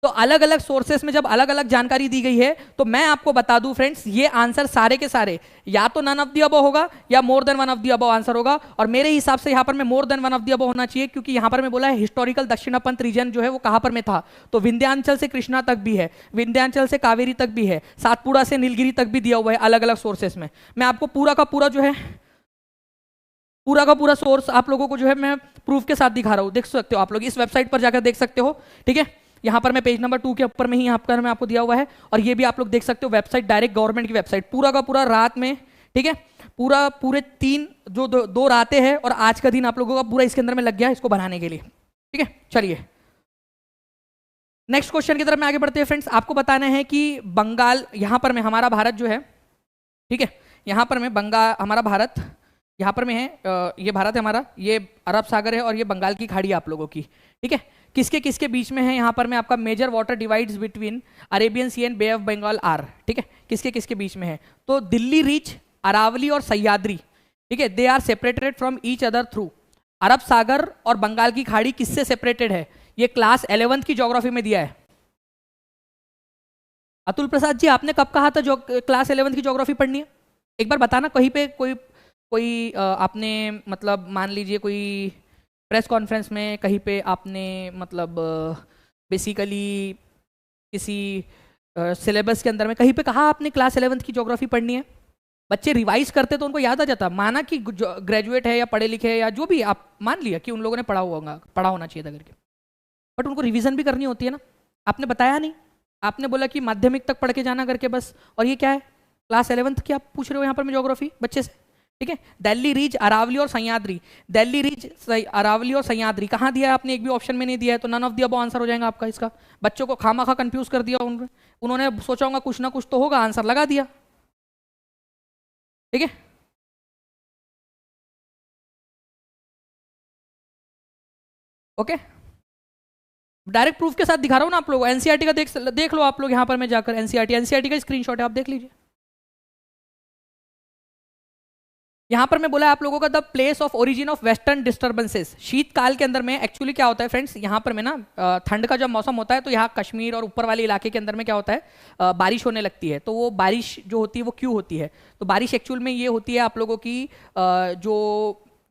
A: तो अलग अलग सोर्सेस में जब अलग अलग जानकारी दी गई है, तो मैं आपको बता दूं फ्रेंड्स, ये आंसर सारे के सारे या तो नन ऑफ द अबव होगा या मोर than one of the above answer होगा, और मेरे हिसाब से यहां पर में more than one of the above होना चाहिए, क्योंकि यहां पर मैं बोला है हिस्टोरिकल दक्षिणापथ रीजन जो है वो कहां पर में था, तो विंध्यांचल से कृष्णा तक भी है, विंध्यांचल से कावेरी तक भी है, सातपुड़ा से नीलगिरी तक भी दिया हुआ है अलग अलग सोर्सेस में। मैं आपको पूरा का पूरा जो है, पूरा का पूरा सोर्स आप लोगों को जो है मैं प्रूफ के साथ दिखा रहा हूं, देख सकते हो आप लोग, इस वेबसाइट पर जाकर देख सकते हो, ठीक है। यहाँ पर मैं पेज नंबर 2 के ऊपर में ही यहाँ पर मैं आपको दिया हुआ है, और ये भी आप लोग देख सकते हो वेबसाइट, डायरेक्ट गवर्नमेंट की वेबसाइट, पूरा का पूरा रात में, ठीक है। पूरे 3 जो 2 रातें हैं और आज का दिन आप लोगों का पूरा इसके अंदर में लग गया इसको बनाने के लिए, ठीक है। चलिए नेक्स्ट क्वेश्चन की तरफ में आगे बढ़ते हैं फ्रेंड्स। आपको बताना है कि बंगाल, यहाँ पर में हमारा भारत जो है, ठीक है, यहाँ पर में बंगाल हमारा भारत यहाँ पर में है, ये भारत है हमारा, ये अरब सागर है और ये बंगाल की खाड़ी आप लोगों की, ठीक है। किसके किसके बीच में है, यहाँ पर में आपका major water divides between Arabian Sea and Bay of Bengal are, ठीक है, किसके किसके बीच में है, तो दिल्ली रीच, अरावली और सह्याद्री, ठीक है, they are separated from each other through. Arab Sagar और बंगाल की खाड़ी किससे सेपरेटेड है, ये क्लास 11th की ज्योग्राफी में दिया है। अतुल प्रसाद जी, आपने कब कहा था जो क्लास 11th की ज्योग्राफी पढ़नी है, एक बार बताना, कहीं पे कोई आपने मतलब मान लीजिए कोई प्रेस कॉन्फ्रेंस में कहीं पे आपने मतलब बेसिकली किसी सिलेबस के अंदर में कहीं पे कहा आपने क्लास 11th की ज्योग्राफी पढ़नी है, बच्चे रिवाइज करते तो उनको याद आ जाता, माना कि ग्रेजुएट है या पढ़े लिखे है या जो भी, आप मान लिया कि उन लोगों ने पढ़ा होना चाहिए था करके, बट उनको रिवीजन भी करनी होती है ना। आपने बताया नहीं, आपने बोला कि माध्यमिक तक पढ़ के जाना करके बस, और ये क्या है क्लास 11th की आप पूछ रहे हो यहाँ पर मैं ज्योग्राफी बच्चे से, ठीक है। दिल्ली रीच, अरावली और सह्याद्री, दिल्ली रीच, अरावली और सह्याद्री कहाँ दिया है आपने, एक भी ऑप्शन में नहीं दिया है, तो none of the above answer हो जाएगा आपका इसका। बच्चों को खामा कंफ्यूज कर दिया उन्होंने सोचा होगा कुछ ना कुछ तो होगा, आंसर लगा दिया, ठीक है। ओके, डायरेक्ट प्रूफ के साथ दिखा रहा हूँ ना आप लोग, एनसीईआरटी का देख लो आप लोग, यहाँ पर मैं जाकर एनसीईआरटी का स्क्रीनशॉट है, आप देख लीजिए। यहां पर मैं बोला आप लोगों का the place of origin of western disturbances, शीतकाल के अंदर में एक्चुअली क्या होता है फ्रेंड्स, यहां पर में ना ठंड का जब मौसम होता है तो यहाँ कश्मीर और ऊपर वाले इलाके के अंदर में क्या होता है, बारिश होने लगती है। तो वो बारिश जो होती है वो क्यों होती है, तो बारिश एक्चुअल में ये होती है आप लोगों की जो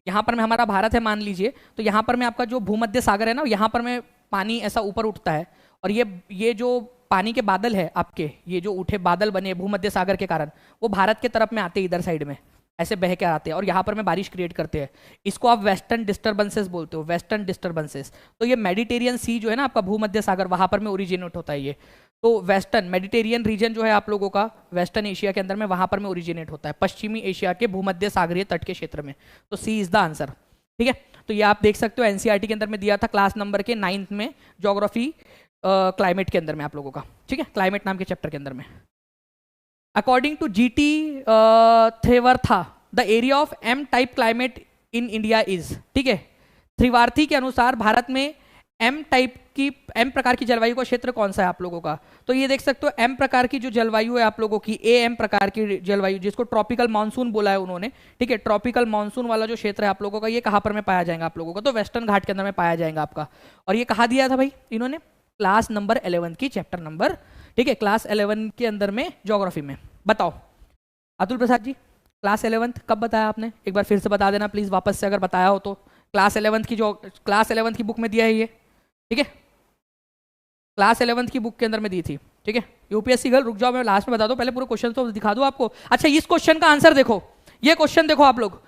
A: यहाँ पर में हमारा भारत है मान लीजिए, तो यहाँ पर में आपका जो भूमध्य सागर है ना, यहाँ पर में पानी ऐसा ऊपर उठता है, और ये जो पानी के बादल है आपके, ये जो उठे बादल बने भूमध्य सागर के कारण, वो भारत के तरफ में आते हैं, इधर साइड में ऐसे बह के आते हैं और यहाँ पर में बारिश क्रिएट करते हैं। इसको आप वेस्टर्न डिस्टर्बेंसेस बोलते हो, वेस्टर्न डिस्टर्बेंसेस। तो ये मेडिटेरियन सी जो है ना आपका भूमध्य सागर, वहां पर में ओरिजिनेट होता है ये। तो वेस्टर्न मेडिटेरियन रीजन जो है आप लोगों का वेस्टर्न एशिया के अंदर में, वहां पर में ओरिजिनेट होता है, पश्चिमी एशिया के भूमध्य सागरीय तट के क्षेत्र में। तो सी इज द आंसर। ठीक है, तो ये आप देख सकते हो एनसीईआरटी के अंदर में दिया था क्लास नंबर के 9th में, ज्योग्राफी क्लाइमेट के अंदर में आप लोगों का। ठीक है, क्लाइमेट नाम के चैप्टर के अंदर में। According to G T Trewartha the area of M type climate in India is. ठीक है, त्रिवार्थी के अनुसार भारत में एम प्रकार की जलवायु का क्षेत्र कौन सा है आप लोगों का। तो ये देख सकते हो एम प्रकार की जो जलवायु है आप लोगों की, एम प्रकार की जलवायु, जिसको ट्रॉपिकल मानसून बोला है उन्होंने। ठीक है, ट्रॉपिकल मानसून वाला जो क्षेत्र है आप लोगों का, ये कहाँ पर में पाया जाएगा आप लोगों का, तो वेस्टर्न घाट के अंदर में पाया जाएगा आपका। और ये कहाँ दिया था भाई इन्होंने, क्लास नंबर 11 की चैप्टर नंबर, ठीक है, क्लास 11 के अंदर में ज्योग्राफी में। बताओ अतुल प्रसाद जी, क्लास 11 कब बताया आपने, एक बार फिर से बता देना प्लीज वापस से, अगर बताया हो तो। क्लास 11 की जो क्लास 11 की बुक में दिया है ये, ठीक है, क्लास 11 की बुक के अंदर में दी थी। ठीक है, यूपीएससी गर्ल, रुक जाओ मैं लास्ट में बता दूं, पहले पूरे क्वेश्चन तो दिखा दूं आपको। अच्छा, इस क्वेश्चन का आंसर देखो, ये क्वेश्चन देखो आप लोग,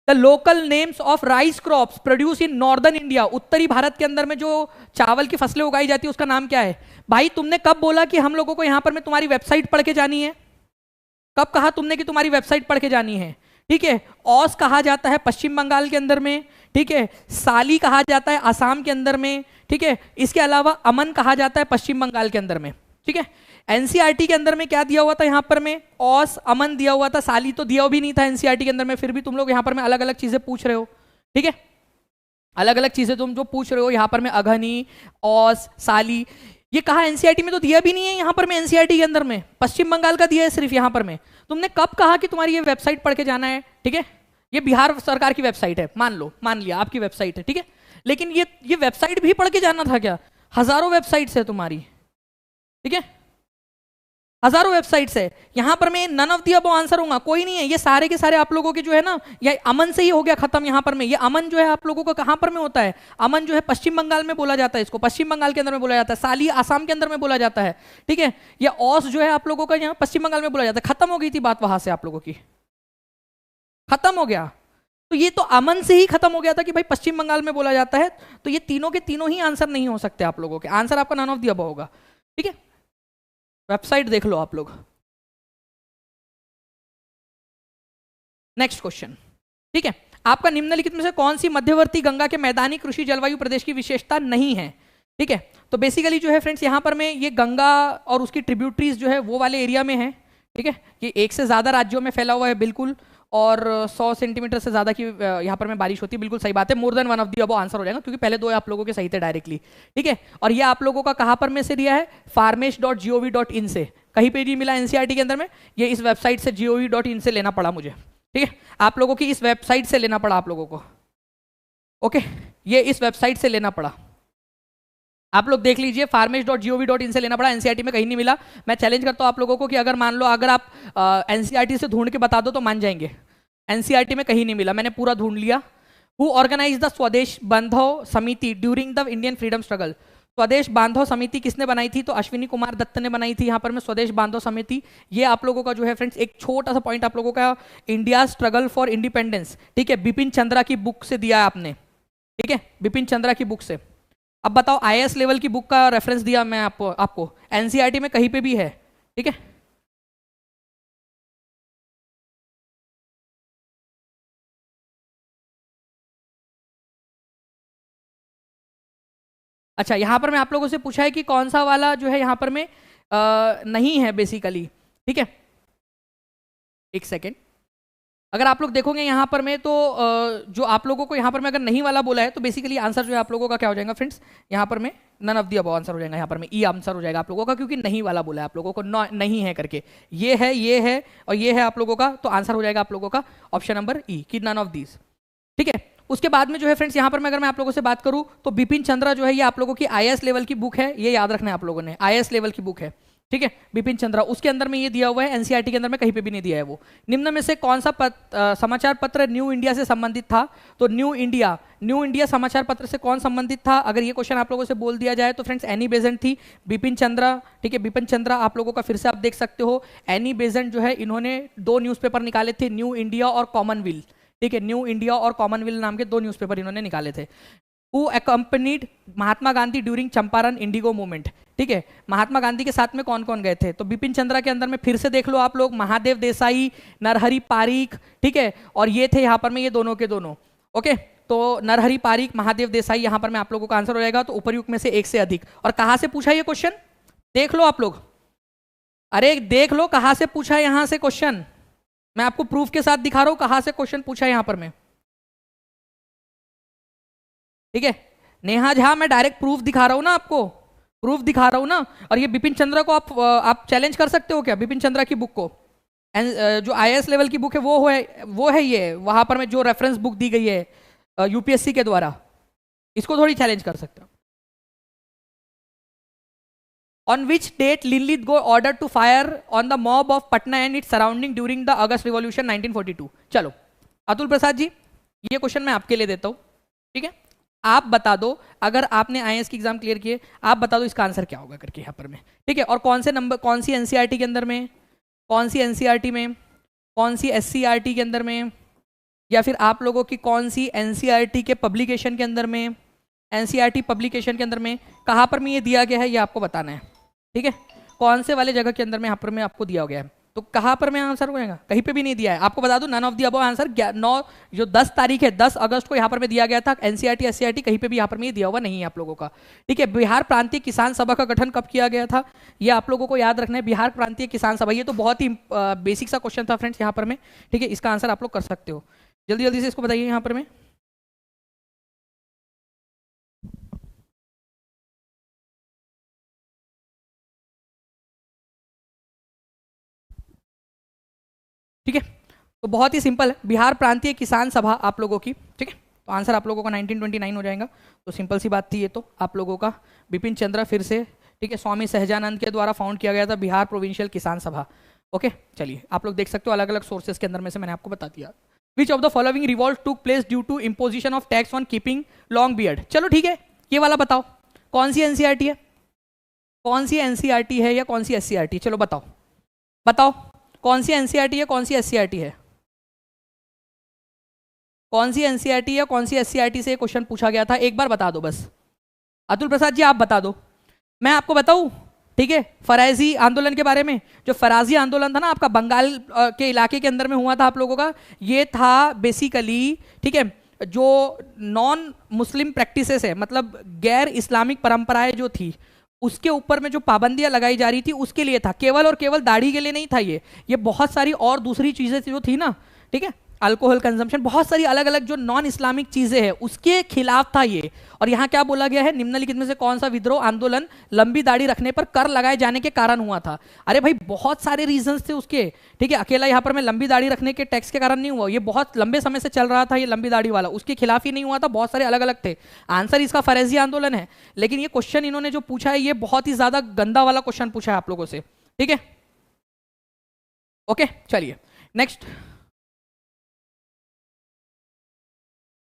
A: the local names of rice crops produce in northern India. उत्तरी भारत के अंदर में जो चावल की फसलें उगाई जाती है उसका नाम क्या है। भाई तुमने कब बोला कि हम लोगों को यहां पर में तुम्हारी वेबसाइट पढ़ के जानी है, कब कहा तुमने कि तुम्हारी वेबसाइट पढ़ के जानी है। ठीक है, औस कहा जाता है पश्चिम बंगाल के अंदर में, ठीक है, साली कहा जाता है आसाम के अंदर में, ठीक है, इसके अलावा अमन कहा जाता है पश्चिम बंगाल के अंदर में। ठीक है, एनसीईआरटी के अंदर में क्या दिया हुआ था यहाँ पर में, औस अमन दिया हुआ था, साली तो दिया भी नहीं था एनसीईआरटी के अंदर में, फिर भी तुम लोग यहाँ पर में अलग अलग चीजें पूछ रहे हो। ठीक है, अलग अलग चीजें तुम जो पूछ रहे हो यहाँ पर में, अघनी, औस, साली, ये कहा एनसीईआरटी में तो दिया भी नहीं है यहाँ पर में, एनसीईआरटी के अंदर में पश्चिम बंगाल का दिया है सिर्फ यहाँ पर में। तुमने कब कहा कि तुम्हारी ये वेबसाइट पढ़ के जाना है। ठीक है, ये बिहार सरकार की वेबसाइट है, मान लिया आपकी वेबसाइट है। ठीक है, लेकिन ये वेबसाइट भी पढ़ के जाना था क्या, हजारों वेबसाइट्स है तुम्हारी। ठीक है, हजारों वेबसाइट्स है, यहां पर मैं none of the above answer होगा, कोई नहीं है, ये सारे के सारे आप लोगों के जो है ना, ये अमन से ही हो गया खत्म। यहां पर में ये अमन जो है आप लोगों का कहां पर में होता है, अमन जो है पश्चिम बंगाल में बोला जाता है, इसको पश्चिम बंगाल के अंदर में बोला जाता है, साली आसाम के अंदर में बोला जाता है। ठीक है, ये औस जो है आप लोगों का यहाँ पश्चिम बंगाल में बोला जाता है। खत्म हो गई थी बात वहां से आप लोगों की, खत्म हो गया। तो ये तो अमन से ही खत्म हो गया था कि भाई पश्चिम बंगाल में बोला जाता है। तो ये तीनों के तीनों ही आंसर नहीं हो सकते आप लोगों के, आंसर आपका नन ऑफ दी अबव होगा। ठीक है, वेबसाइट देख लो आप लोग। नेक्स्ट क्वेश्चन, ठीक है, आपका निम्नलिखित में से कौन सी मध्यवर्ती गंगा के मैदानी कृषि जलवायु प्रदेश की विशेषता नहीं है। ठीक है, तो बेसिकली जो है फ्रेंड्स यहाँ पर में ये गंगा और उसकी ट्रिब्यूटरीज जो है वो वाले एरिया में है। ठीक है, ये एक से ज्यादा राज्यों में फैला हुआ है बिल्कुल, और 100 सेंटीमीटर से ज्यादा की यहाँ पर में बारिश होती है, बिल्कुल सही बात है, मोर than one of the above answer हो जाएगा, क्योंकि पहले दो आप लोगों के सही थे डायरेक्टली। ठीक है, और ये आप लोगों का कहाँ पर में से दिया है, farmesh.gov.in से, कहीं पे नहीं मिला एनसीईआरटी के अंदर में, ये इस वेबसाइट से gov.in से लेना पड़ा मुझे। ठीक है, आप लोगों की इस वेबसाइट से लेना पड़ा आप लोगों को। ओके, ये इस वेबसाइट से लेना पड़ा, आप लोग देख लीजिए, farmesh.gov.in से लेना पड़ा, एनसीईआरटी में कहीं नहीं मिला। मैं चैलेंज करता हूं आप लोगों को कि अगर मान लो अगर आप एनसीईआरटी से ढूंढ के बता दो तो मान जाएंगे। एनसीईआरटी में कहीं नहीं मिला, मैंने पूरा ढूंढ लिया। हु ऑर्गेनाइज द स्वदेश बांधव समिति during the Indian freedom struggle. स्वदेश बांधव समिति किसने बनाई थी, तो अश्विनी कुमार दत्त ने बनाई थी यहाँ पर में स्वदेश बांधव समिति। ये आप लोगों का जो है फ्रेंड्स एक छोटा सा पॉइंट आप लोगों का, इंडिया स्ट्रगल फॉर इंडिपेंडेंस। ठीक है, बिपिन चंद्रा की बुक से दिया है आपने। ठीक है, बिपिन चंद्रा की बुक से। अब बताओ, आईएएस लेवल की बुक का रेफरेंस दिया मैं आपको एनसीईआरटी में कहीं पे भी है। ठीक है, अच्छा, यहां पर मैं आप लोगों से पूछा है कि कौन सा वाला जो है यहां पर में नहीं है बेसिकली। ठीक है, एक सेकेंड, अगर आप लोग देखोगे यहाँ पर में तो जो आप लोगों को यहाँ पर में अगर नहीं वाला बोला है तो बेसिकली आंसर जो है आप लोगों का क्या हो जाएगा फ्रेंड्स, यहाँ पर में none of the above answer हो जाएगा, यहाँ पर में ई आंसर हो जाएगा आप लोगों का, क्योंकि नहीं वाला बोला है आप लोगों को, नहीं है करके, ये है और ये है आप लोगों का, तो आंसर हो जाएगा आप लोगों का ऑप्शन नंबर ई कि नन ऑफ दीज। ठीक है, उसके बाद में जो है फ्रेंड्स यहाँ पर मैं अगर मैं आप लोगों से बात करूँ तो बिपिन चंद्रा जो है ये आप लोगों की आईएएस लेवल की बुक है, ये याद रखना है आप लोगों ने, आईएएस लेवल की बुक है। ठीक है, बिपिन चंद्रा, उसके अंदर में ये दिया हुआ है, एनसीईआरटी के अंदर में कहीं पे भी नहीं दिया है वो। निम्न में से कौन सा समाचार पत्र न्यू इंडिया से संबंधित था? तो न्यू इंडिया समाचार पत्र से कौन संबंधित था? अगर ये क्वेश्चन आप लोगों से बोल दिया जाए तो फ्रेंड्स एनी बेजेंट थी, बिपिन चंद्रा, ठीक है, बिपिन चंद्रा आप लोगों का फिर से आप देख सकते हो। एनी बेजेंट जो है इन्होंने 2 न्यूज़पेपर निकाले थे, न्यू इंडिया और कॉमनवेल्थ, ठीक है, न्यू इंडिया और कॉमनवेल्थ नाम के 2 न्यूज़पेपर इन्होंने निकाले थे। Who accompanied Mahatma Gandhi during Champaran Indigo movement, ठीक है, महात्मा गांधी के साथ में कौन कौन गए थे? तो बिपिन चंद्रा के अंदर में फिर से देख लो आप लोग, महादेव देसाई, नरहरि पारीख, ठीक है, और ये थे यहाँ पर में ये दोनों के दोनों। ओके, तो नरहरि पारीख, महादेव देसाई, यहाँ पर में आप लोगों का आंसर हो जाएगा। तो उपरयुक्त में से एक से अधिक। और कहाँ से पूछा ये क्वेश्चन? देख लो आप लोग, अरे देख लो कहाँ से पूछा यहाँ से क्वेश्चन, मैं आपको प्रूफ के साथ दिखा रहा हूँ कहाँ से क्वेश्चन पूछा यहाँ पर में, ठीक है। नेहा झा, मैं डायरेक्ट प्रूफ दिखा रहा हूं ना आपको, प्रूफ दिखा रहा हूं ना। और ये बिपिन चंद्रा को आप चैलेंज कर सकते हो क्या? बिपिन चंद्रा की बुक को, जो आईएएस लेवल की बुक है वो है ये, वहां पर में जो रेफरेंस बुक दी गई है यूपीएससी के द्वारा, इसको थोड़ी चैलेंज कर सकते हो। On which date Linlithgow ordered to fire on the mob of Patna and its surrounding during the August Revolution 1942? चलो अतुल प्रसाद जी, ये क्वेश्चन मैं आपके लिए देता हूं, ठीक है, आप बता दो, अगर आपने आईएएस की एग्जाम क्लियर किए, आप बता दो इसका आंसर क्या होगा करके यहाँ पर में, ठीक है। और कौन से नंबर, कौन सी एनसीईआरटी के अंदर में, कौन सी एनसीईआरटी में, कौन सी एससीईआरटी के अंदर में, या फिर आप लोगों की कौन सी एनसीईआरटी के पब्लिकेशन के अंदर में, एनसीईआरटी पब्लिकेशन के अंदर में कहाँ पर में ये दिया गया है, ये आपको बताना है, ठीक है। कौन से वाले जगह के अंदर में यहाँ पर में आपको दिया गया है, तो कहाँ पर में आंसर हो जाएगा? कहीं पे भी नहीं दिया है। आपको बता दूं, none of the above answer 9 जो 10 तारीख है, 10 अगस्त को यहाँ पर में दिया गया था। एनसीईआरटी एससीईआरटी कहीं पे भी यहाँ पर में दिया हुआ नहीं है आप लोगों का, ठीक है। बिहार प्रांतीय किसान सभा का गठन कब किया गया था, ये आप लोगों को याद रखना है। बिहार प्रांतीय किसान सभा, ये तो बहुत ही बेसिक सा क्वेश्चन था फ्रेंड्स यहाँ पर में, ठीक है, इसका आंसर आप लोग कर सकते हो। जल्दी जल्दी से इसको बताइए यहाँ पर में। ठीक है, तो बहुत ही सिंपल है, बिहार प्रांतीय किसान सभा आप लोगों की, ठीक है। तो आंसर आप लोगों का 1929 हो जाएगा। तो सिंपल सी बात थी ये तो आप लोगों का। बिपिन चंद्रा फिर से, ठीक है, स्वामी सहजानंद के द्वारा फाउंड किया गया था बिहार प्रोविंशियल किसान सभा। ओके, चलिए आप लोग देख सकते हो अलग अलग सोर्सेज के अंदर में से मैंने आपको बता दिया। Which of the following revolt took place due to imposition of tax on keeping long beard? चलो ठीक है, ये वाला बताओ, कौन सी एनसीईआरटी है, कौन सी एनसीईआरटी है या कौन सी एससीईआरटी? चलो बताओ बताओ, कौन सी एनसीईआरटी है, कौन सी एससीईआरटी है, कौन सी एनसीईआरटी या कौन सी एससीईआरटी से क्वेश्चन पूछा गया था? एक बार बता दो बस। अतुल प्रसाद जी आप बता दो, मैं आपको बताऊं, ठीक है। फराजी आंदोलन के बारे में, जो फराजी आंदोलन था ना आपका बंगाल के इलाके के अंदर में हुआ था आप लोगों का, ये था बेसिकली, ठीक है, जो नॉन मुस्लिम प्रैक्टिसेस है, मतलब गैर इस्लामिक परंपराएं जो थी उसके ऊपर में जो पाबंदियां लगाई जा रही थी उसके लिए था, केवल और केवल दाढ़ी के लिए नहीं था ये बहुत सारी और दूसरी चीजें जो थी ना, ठीक है, अल्कोहल कंजम्पशन, बहुत सारी अलग अलग जो नॉन इस्लामिक चीजें हैं उसके खिलाफ था ये। और यहाँ क्या बोला गया है, निम्नलिखित में से कौन सा विद्रोह आंदोलन लंबी दाढ़ी रखने पर कर लगाए जाने के कारण हुआ था? अरे भाई बहुत सारे रीजंस थे उसके, ठीक है, अकेला यहाँ पर मैं लंबी दाढ़ी रखने के टैक्स के कारण नहीं हुआ, ये बहुत लंबे समय से चल रहा था ये लंबी दाढ़ी वाला, उसके खिलाफ ही नहीं हुआ था, बहुत सारे अलग अलग थे। आंसर इसका फरेजी आंदोलन है। लेकिन ये क्वेश्चन इन्होंने जो पूछा है ये बहुत ही ज्यादा गंदा वाला क्वेश्चन पूछा है आप लोगों से, ठीक है। ओके चलिए नेक्स्ट।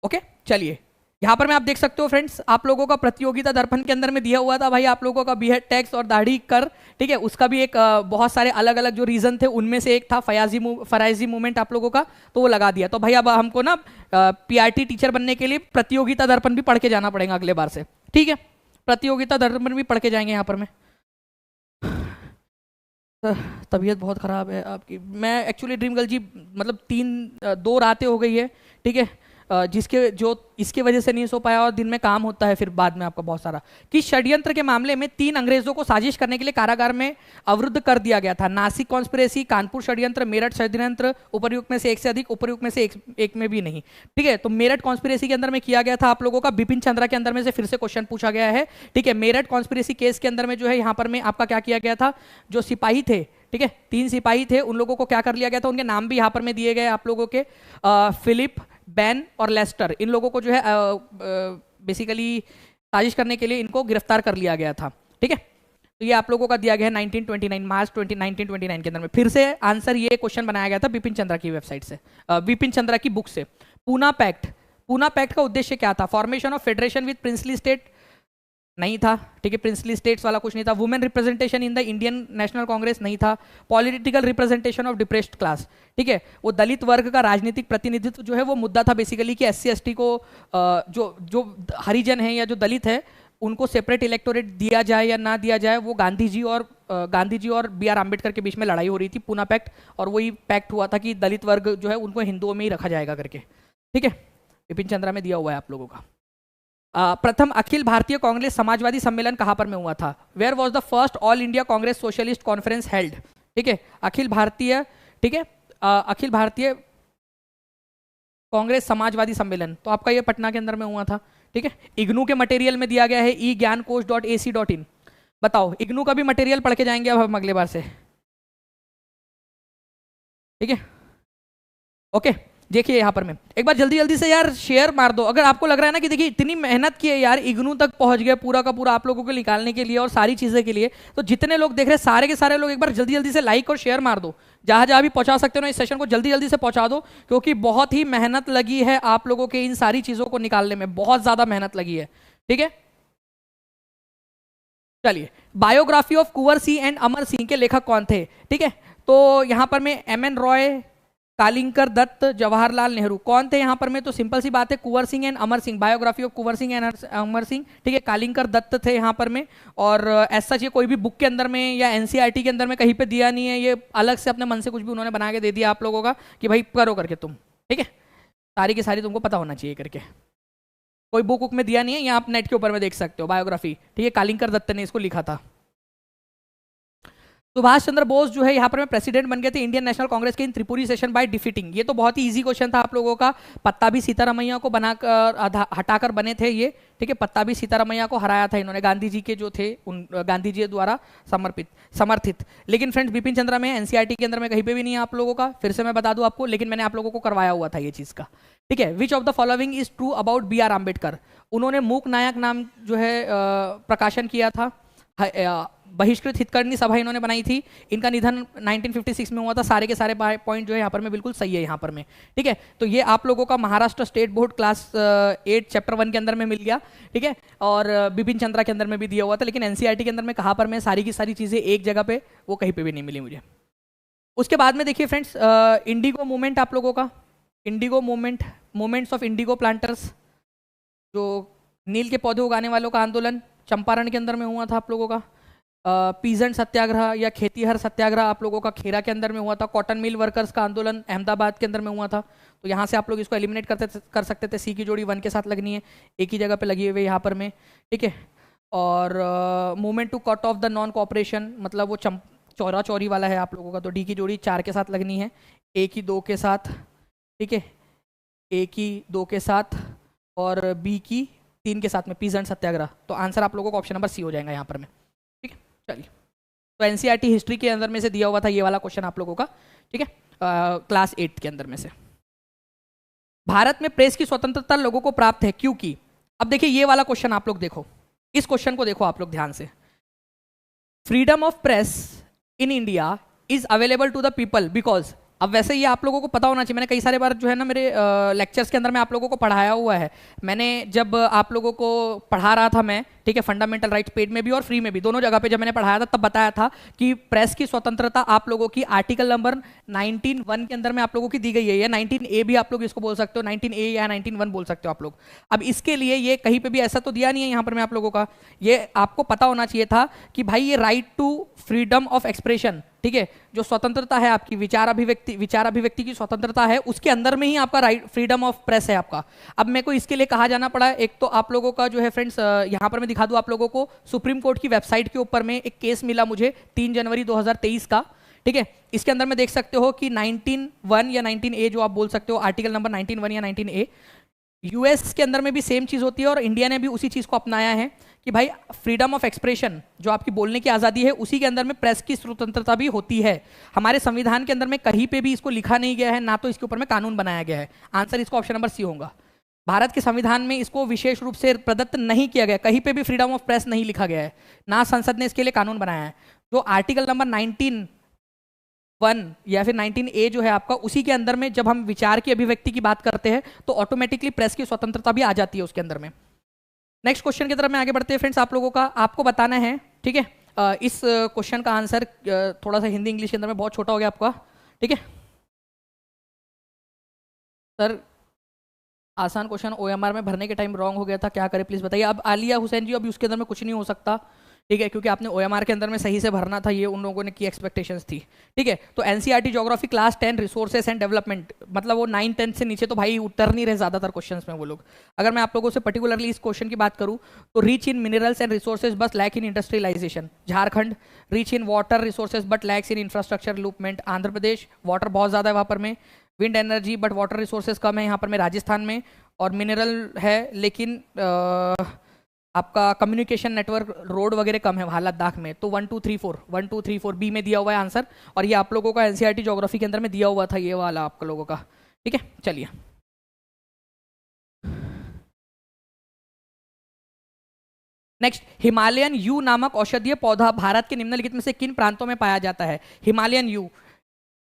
A: ओके चलिए, यहां पर मैं आप देख सकते हो फ्रेंड्स, आप लोगों का प्रतियोगिता दर्पण के अंदर में दिया हुआ था भाई आप लोगों का बीएड टैक्स और दाढ़ी कर, ठीक है, उसका भी एक बहुत सारे अलग अलग जो रीजन थे उनमें से एक था फराइजी मूवमेंट आप लोगों का, तो वो लगा दिया। तो भाई अब हमको ना पीआरटी टीचर बनने के लिए प्रतियोगिता दर्पण भी पढ़ के जाना पड़ेगा अगले बार से, ठीक है, प्रतियोगिता दर्पण भी पढ़ के जाएंगे यहाँ पर मैं। तबीयत बहुत ख़राब है आपकी, मैं एक्चुअली ड्रीम गर्ल जी मतलब 2 रातें हो गई है, ठीक है, जिसके जो इसके वजह से नहीं सो पाया और दिन में काम होता है फिर बाद में आपका बहुत सारा। कि षड्यंत्र के मामले में 3 अंग्रेजों को साजिश करने के लिए कारागार में अवरुद्ध कर दिया गया था। नासिक कॉन्स्पिरेसी, कानपुर षड्यंत्र, मेरठ षड्यंत्र, उपर्युक्त में से एक से अधिक, उपर्युक्त में से एक में भी नहीं, ठीक है। तो मेरठ कॉन्स्पिरेसी के अंदर में किया गया था आप लोगों का, बिपिन चंद्रा के अंदर में से फिर से क्वेश्चन पूछा गया है, ठीक है। मेरठ कॉन्स्पिरेसी केस के अंदर में जो है यहाँ पर में आपका क्या किया गया था, जो सिपाही थे, ठीक है, 3 सिपाही थे, उन लोगों को क्या कर लिया गया था, उनके नाम भी यहाँ पर में दिए गए आप लोगों के, फिलिप, बैन और लेस्टर, इन लोगों को जो है बेसिकली साजिश करने के लिए इनको गिरफ्तार कर लिया गया था, ठीक है। तो ये आप लोगों का दिया गया है 1929 मार्च 1929 के अंदर में। फिर से आंसर ये क्वेश्चन बनाया गया था बिपिन चंद्रा की वेबसाइट से, बिपिन चंद्रा की बुक से। पूना पैक्ट, पूना पैक्ट का उद्देश्य क्या था? Formation of federation with princely state नहीं था, ठीक है, प्रिंसली स्टेट्स वाला कुछ नहीं था। Women representation in the Indian national Congress नहीं था। Political representation of depressed class, ठीक है, वो दलित वर्ग का राजनीतिक प्रतिनिधित्व जो है वो मुद्दा था बेसिकली कि SC ST को जो हरिजन है या जो दलित है उनको सेपरेट इलेक्टोरेट दिया जाए या ना दिया जाए, वो गांधी जी और BR आम्बेडकर के बीच में लड़ाई हो रही थी, पूना पैक्ट, और वही पैक्ट हुआ था कि दलित वर्ग जो है उनको हिंदुओं में ही रखा जाएगा करके, ठीक है, बिपिन चंद्रा में दिया हुआ है आप लोगों का। प्रथम अखिल भारतीय कांग्रेस समाजवादी सम्मेलन कहां पर में हुआ था? Where was the first All India Congress Socialist Conference held? ठीक है, अखिल भारतीय, ठीक है, अखिल भारतीय कांग्रेस समाजवादी सम्मेलन, तो आपका ये पटना के अंदर में हुआ था, ठीक है। इग्नू के मटेरियल में दिया गया है eGyanKosh.ac.in। बताओ, इग्नू का भी मटेरियल पढ़ के जाएंगे अब हम अगले बार से, ठीक है, ओके। देखिए यहाँ पर मैं एक बार जल्दी जल्दी से यार शेयर मार दो, अगर आपको लग रहा है ना कि देखिए इतनी मेहनत की है यार, इग्नू तक पहुंच गए पूरा का पूरा आप लोगों को निकालने के लिए और सारी चीजें के लिए, तो जितने लोग देख रहे हैं सारे के सारे लोग एक बार जल्दी जल्दी से लाइक और शेयर मार दो, जहां जहां भी पहुंचा सकते हो ना इस सेशन को जल्दी जल्दी से पहुंचा दो, क्योंकि बहुत ही मेहनत लगी है आप लोगों के इन सारी चीजों को निकालने में, बहुत ज्यादा मेहनत लगी है, ठीक है। चलिए, biography of Kunwar Singh and Amar Singh के लेखक कौन थे? ठीक है, तो यहां पर में MN रॉय, कालिंकर दत्त, जवाहरलाल नेहरू, कौन थे यहाँ पर में? तो सिंपल सी बात है, Kunwar Singh and Amar Singh, biography of Kunwar Singh and Amar Singh, ठीक है, कालिंकर दत्त थे यहाँ पर में। और ऐसा ये कोई भी बुक के अंदर में या NCERT के अंदर में कहीं पे दिया नहीं है, ये अलग से अपने मन से कुछ भी उन्होंने बना के दे दिया आप लोगों का कि भाई करो करके तुम, ठीक है, सारी की सारी तुमको पता होना चाहिए करके, कोई बुक में दिया नहीं है, यहाँ आप नेट के ऊपर में देख सकते हो बायोग्राफी, ठीक है, कालिंकर दत्त ने इसको लिखा था। सुभाष चंद्र बोस जो है यहाँ पर में प्रेसिडेंट बन गए थे इंडियन नेशनल कांग्रेस के इन त्रिपुरी सेशन बाय डिफीटिंग, ये तो बहुत ही इजी क्वेश्चन था आप लोगों का, पत्ताभी सीतारमैया को बनाकर हटाकर बने थे ये, ठीक है, पत्ताभी सीतारमैया को हराया था इन्होंने, गांधी जी के जो थे उन गांधी जी द्वारा समर्थित। लेकिन फ्रेंड्स बिपिन चंद्रा में NCERT के अंदर में कहीं पे भी नहीं है आप लोगों का, फिर से मैं बता दूं आपको, लेकिन मैंने आप लोगों को करवाया हुआ था ये चीज का, ठीक है। Which of the following is true about BR Ambedkar? उन्होंने मूक नायक नाम जो है प्रकाशन किया था, बहिष्कृत हितकर्णी सभा इन्होंने बनाई थी, इनका निधन 1956 में हुआ था, सारे के सारे पॉइंट जो है यहाँ पर में बिल्कुल सही है यहाँ पर में, ठीक है। तो ये आप लोगों का Maharashtra state board class 8 chapter 1 के अंदर में मिल गया, ठीक है, और बिपिन चंद्रा के अंदर में भी दिया हुआ था, लेकिन NCERT के अंदर में कहाँ पर में सारी की सारी चीज़ें एक जगह पे वो कहीं पर भी नहीं मिली मुझे। उसके बाद में देखिए फ्रेंड्स, इंडिगो मूवमेंट आप लोगों का, Indigo movements of Indigo planters, जो नील के पौधे उगाने वालों का आंदोलन चंपारण के अंदर में हुआ था आप लोगों का। पीजेंट सत्याग्रह या खेतीहर सत्याग्रह आप लोगों का खेरा के अंदर में हुआ था। कॉटन मिल वर्कर्स का आंदोलन अहमदाबाद के अंदर में हुआ था। तो यहाँ से आप लोग इसको एलिमिनेट कर सकते थे, सी की जोड़ी 1 के साथ लगनी है, एक ही जगह पे लगी हुई यहाँ पर में, ठीक है। और movement to cut off the non cooperation, मतलब वो चौरा चौरी वाला है आप लोगों का, तो डी की जोड़ी 4 के साथ लगनी है, ए की 2 के साथ, ठीक है, ए की 2 के साथ और बी की 3 के साथ में, पीजेंट सत्याग्रह। तो आंसर आप लोगों को ऑप्शन नंबर सी हो जाएगा यहाँ पर में, ठीक है। चलिए, तो NCERT हिस्ट्री के अंदर में से दिया हुआ था ये वाला क्वेश्चन आप लोगों का, ठीक है, क्लास 8 के अंदर में से। भारत में प्रेस की स्वतंत्रता लोगों को प्राप्त है क्योंकि, अब देखिए ये वाला क्वेश्चन आप लोग देखो, इस क्वेश्चन को देखो आप लोग ध्यान से। Freedom of press in India is available to the people because, अब वैसे ये आप लोगों को पता होना चाहिए, मैंने कई सारे बार जो है ना मेरे लेक्चर्स के अंदर में आप लोगों को पढ़ाया हुआ है। मैंने जब आप लोगों को पढ़ा रहा था मैं, ठीक है, फंडामेंटल राइट्स पेड में भी और फ्री में भी, दोनों जगह पे जब मैंने पढ़ाया था तब बताया था कि प्रेस की स्वतंत्रता आप लोगों की आर्टिकल नंबर 19(1) के अंदर में आप लोगों की दी गई है, या 19A भी आप लोग इसको बोल सकते हो, 19A या 19(1) बोल सकते हो आप लोग। अब इसके लिए ये कहीं पर भी ऐसा तो दिया नहीं है यहाँ पर मैं आप लोगों का, ये आपको पता होना चाहिए था कि भाई ये right to freedom of expression, ठीक है, जो स्वतंत्रता है आपकी विचार अभिव्यक्ति की स्वतंत्रता है, उसके अंदर में ही आपका राइट फ्रीडम ऑफ प्रेस है आपका। अब मेरे को इसके लिए कहा जाना पड़ा, एक तो आप लोगों का जो है फ्रेंड्स, यहाँ पर मैं दिखा दूं आप लोगों को, सुप्रीम कोर्ट की वेबसाइट के ऊपर में एक केस मिला मुझे 3 जनवरी 2023 का, ठीक है। इसके अंदर में देख सकते हो कि 19(1) या 19A जो आप बोल सकते हो, आर्टिकल नंबर 19(1) या 19A, यूएस के अंदर में भी सेम चीज होती है और इंडिया ने भी उसी चीज को अपनाया है कि भाई फ्रीडम ऑफ एक्सप्रेशन, जो आपकी बोलने की आज़ादी है, उसी के अंदर में प्रेस की स्वतंत्रता भी होती है। हमारे संविधान के अंदर में कहीं पे भी इसको लिखा नहीं गया है, ना तो इसके ऊपर में कानून बनाया गया है। आंसर इसको ऑप्शन नंबर सी होगा। भारत के संविधान में इसको विशेष रूप से प्रदत्त नहीं किया गया, कहीं पे भी फ्रीडम ऑफ प्रेस नहीं लिखा गया है, ना संसद ने इसके लिए कानून बनाया है। जो आर्टिकल नंबर 19(1) या फिर 19A जो है आपका, उसी के अंदर में जब हम विचार की अभिव्यक्ति की बात करते हैं तो ऑटोमेटिकली प्रेस की स्वतंत्रता भी आ जाती है उसके अंदर में। नेक्स्ट क्वेश्चन की तरफ में आगे बढ़ते हैं फ्रेंड्स। आप लोगों का आपको बताना है, ठीक है, इस क्वेश्चन का आंसर थोड़ा सा हिंदी इंग्लिश के अंदर में बहुत छोटा हो गया आपका, ठीक है सर। आसान क्वेश्चन OMR में भरने के टाइम रॉन्ग हो गया था, क्या करें प्लीज बताइए। अब आलिया हुसैन जी, अभी उसके अंदर में कुछ नहीं हो सकता, ठीक है, क्योंकि आपने OMR के अंदर में सही से भरना था, ये उन लोगों ने की एक्सपेक्टेशंस थी, ठीक है। तो NCERT geography class 10 resources and development, मतलब वो 9-10 से नीचे तो भाई उतर नहीं रहे ज्यादातर क्वेश्चंस में वो लोग। अगर मैं आप लोगों से पर्टिकुलरली इस क्वेश्चन की बात करूं तो rich in minerals and resources बस lack in industrialisation, Jharkhand. Rich in water resources but lacks in infrastructure development, Andhra Pradesh. Water बहुत ज्यादा है वहां पर में, wind energy but water resources कम है यहाँ पर में राजस्थान में, और मिनरल है लेकिन आपका कम्युनिकेशन नेटवर्क रोड वगैरह कम है वहाँ लद्दाख में। तो 1 2 3 4 बी में दिया हुआ है आंसर, और ये आप लोगों का NCERT ज्योग्राफी के अंदर में दिया हुआ था ये वाला आप लोगों का, ठीक है। चलिए नेक्स्ट, हिमालयन यू नामक औषधीय पौधा भारत के निम्नलिखित में से किन प्रांतों में पाया जाता है। Himalayan you,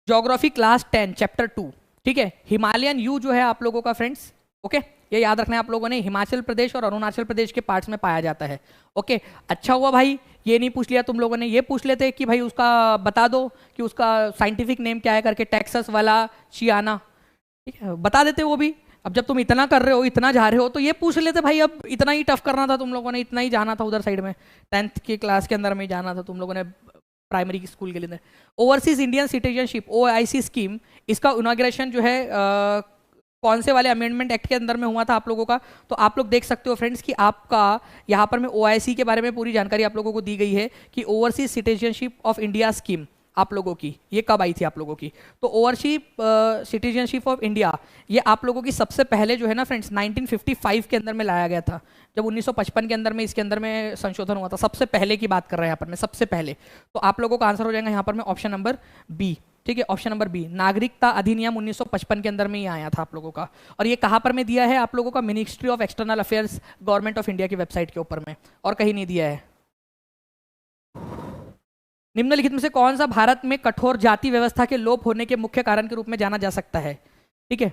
A: geography class 10 chapter 2, ठीक है। हिमालयन यू जो है आप लोगों का फ्रेंड्स, ओके, ये याद रखना है आप लोगों ने, हिमाचल प्रदेश और अरुणाचल प्रदेश के पार्ट्स में पाया जाता है, ओके। अच्छा हुआ भाई ये नहीं पूछ लिया तुम लोगों ने, ये पूछ लेते कि भाई उसका बता दो कि उसका साइंटिफिक नेम क्या है करके, टेक्सास वाला चियाना, ठीक है, बता देते वो भी। अब जब तुम इतना कर रहे हो, इतना जा रहे हो, तो ये पूछ लेते भाई, अब इतना ही टफ करना था तुम लोगों ने, इतना ही जाना था उधर साइड में, 10th की क्लास के अंदर में जाना था तुम लोगों ने प्राइमरी स्कूल के लिए। Overseas Indian citizenship OIC scheme, इसका इनॉग्रेशन जो है कौन से वाले अमेंडमेंट एक्ट के अंदर में हुआ था आप लोगों का। तो आप लोग देख सकते हो फ्रेंड्स कि आपका यहाँ पर में OIC के बारे में पूरी जानकारी आप लोगों को दी गई है कि overseas citizenship of India scheme आप लोगों की ये कब आई थी आप लोगों की। तो ओवरसीज सिटीजनशिप ऑफ इंडिया ये आप लोगों की सबसे पहले जो है ना फ्रेंड्स 1955 के अंदर में लाया गया था, जब 1955 के अंदर में इसके अंदर में संशोधन हुआ था। सबसे पहले की बात कर रहे हैं यहाँ पर में, सबसे पहले। तो आप लोगों का आंसर हो जाएगा यहाँ पर में ऑप्शन नंबर बी, ठीक है, ऑप्शन नंबर बी। नागरिकता अधिनियम 1955 के अंदर में ही आया था आप लोगों का, और ये कहाँ पर में दिया है आप लोगों का, ministry of external affairs government of India की वेबसाइट के ऊपर में, और कहीं नहीं दिया है। निम्नलिखित में से कौन सा भारत में कठोर जाति व्यवस्था के लोप होने के मुख्य कारण के रूप में जाना जा सकता है, ठीक है।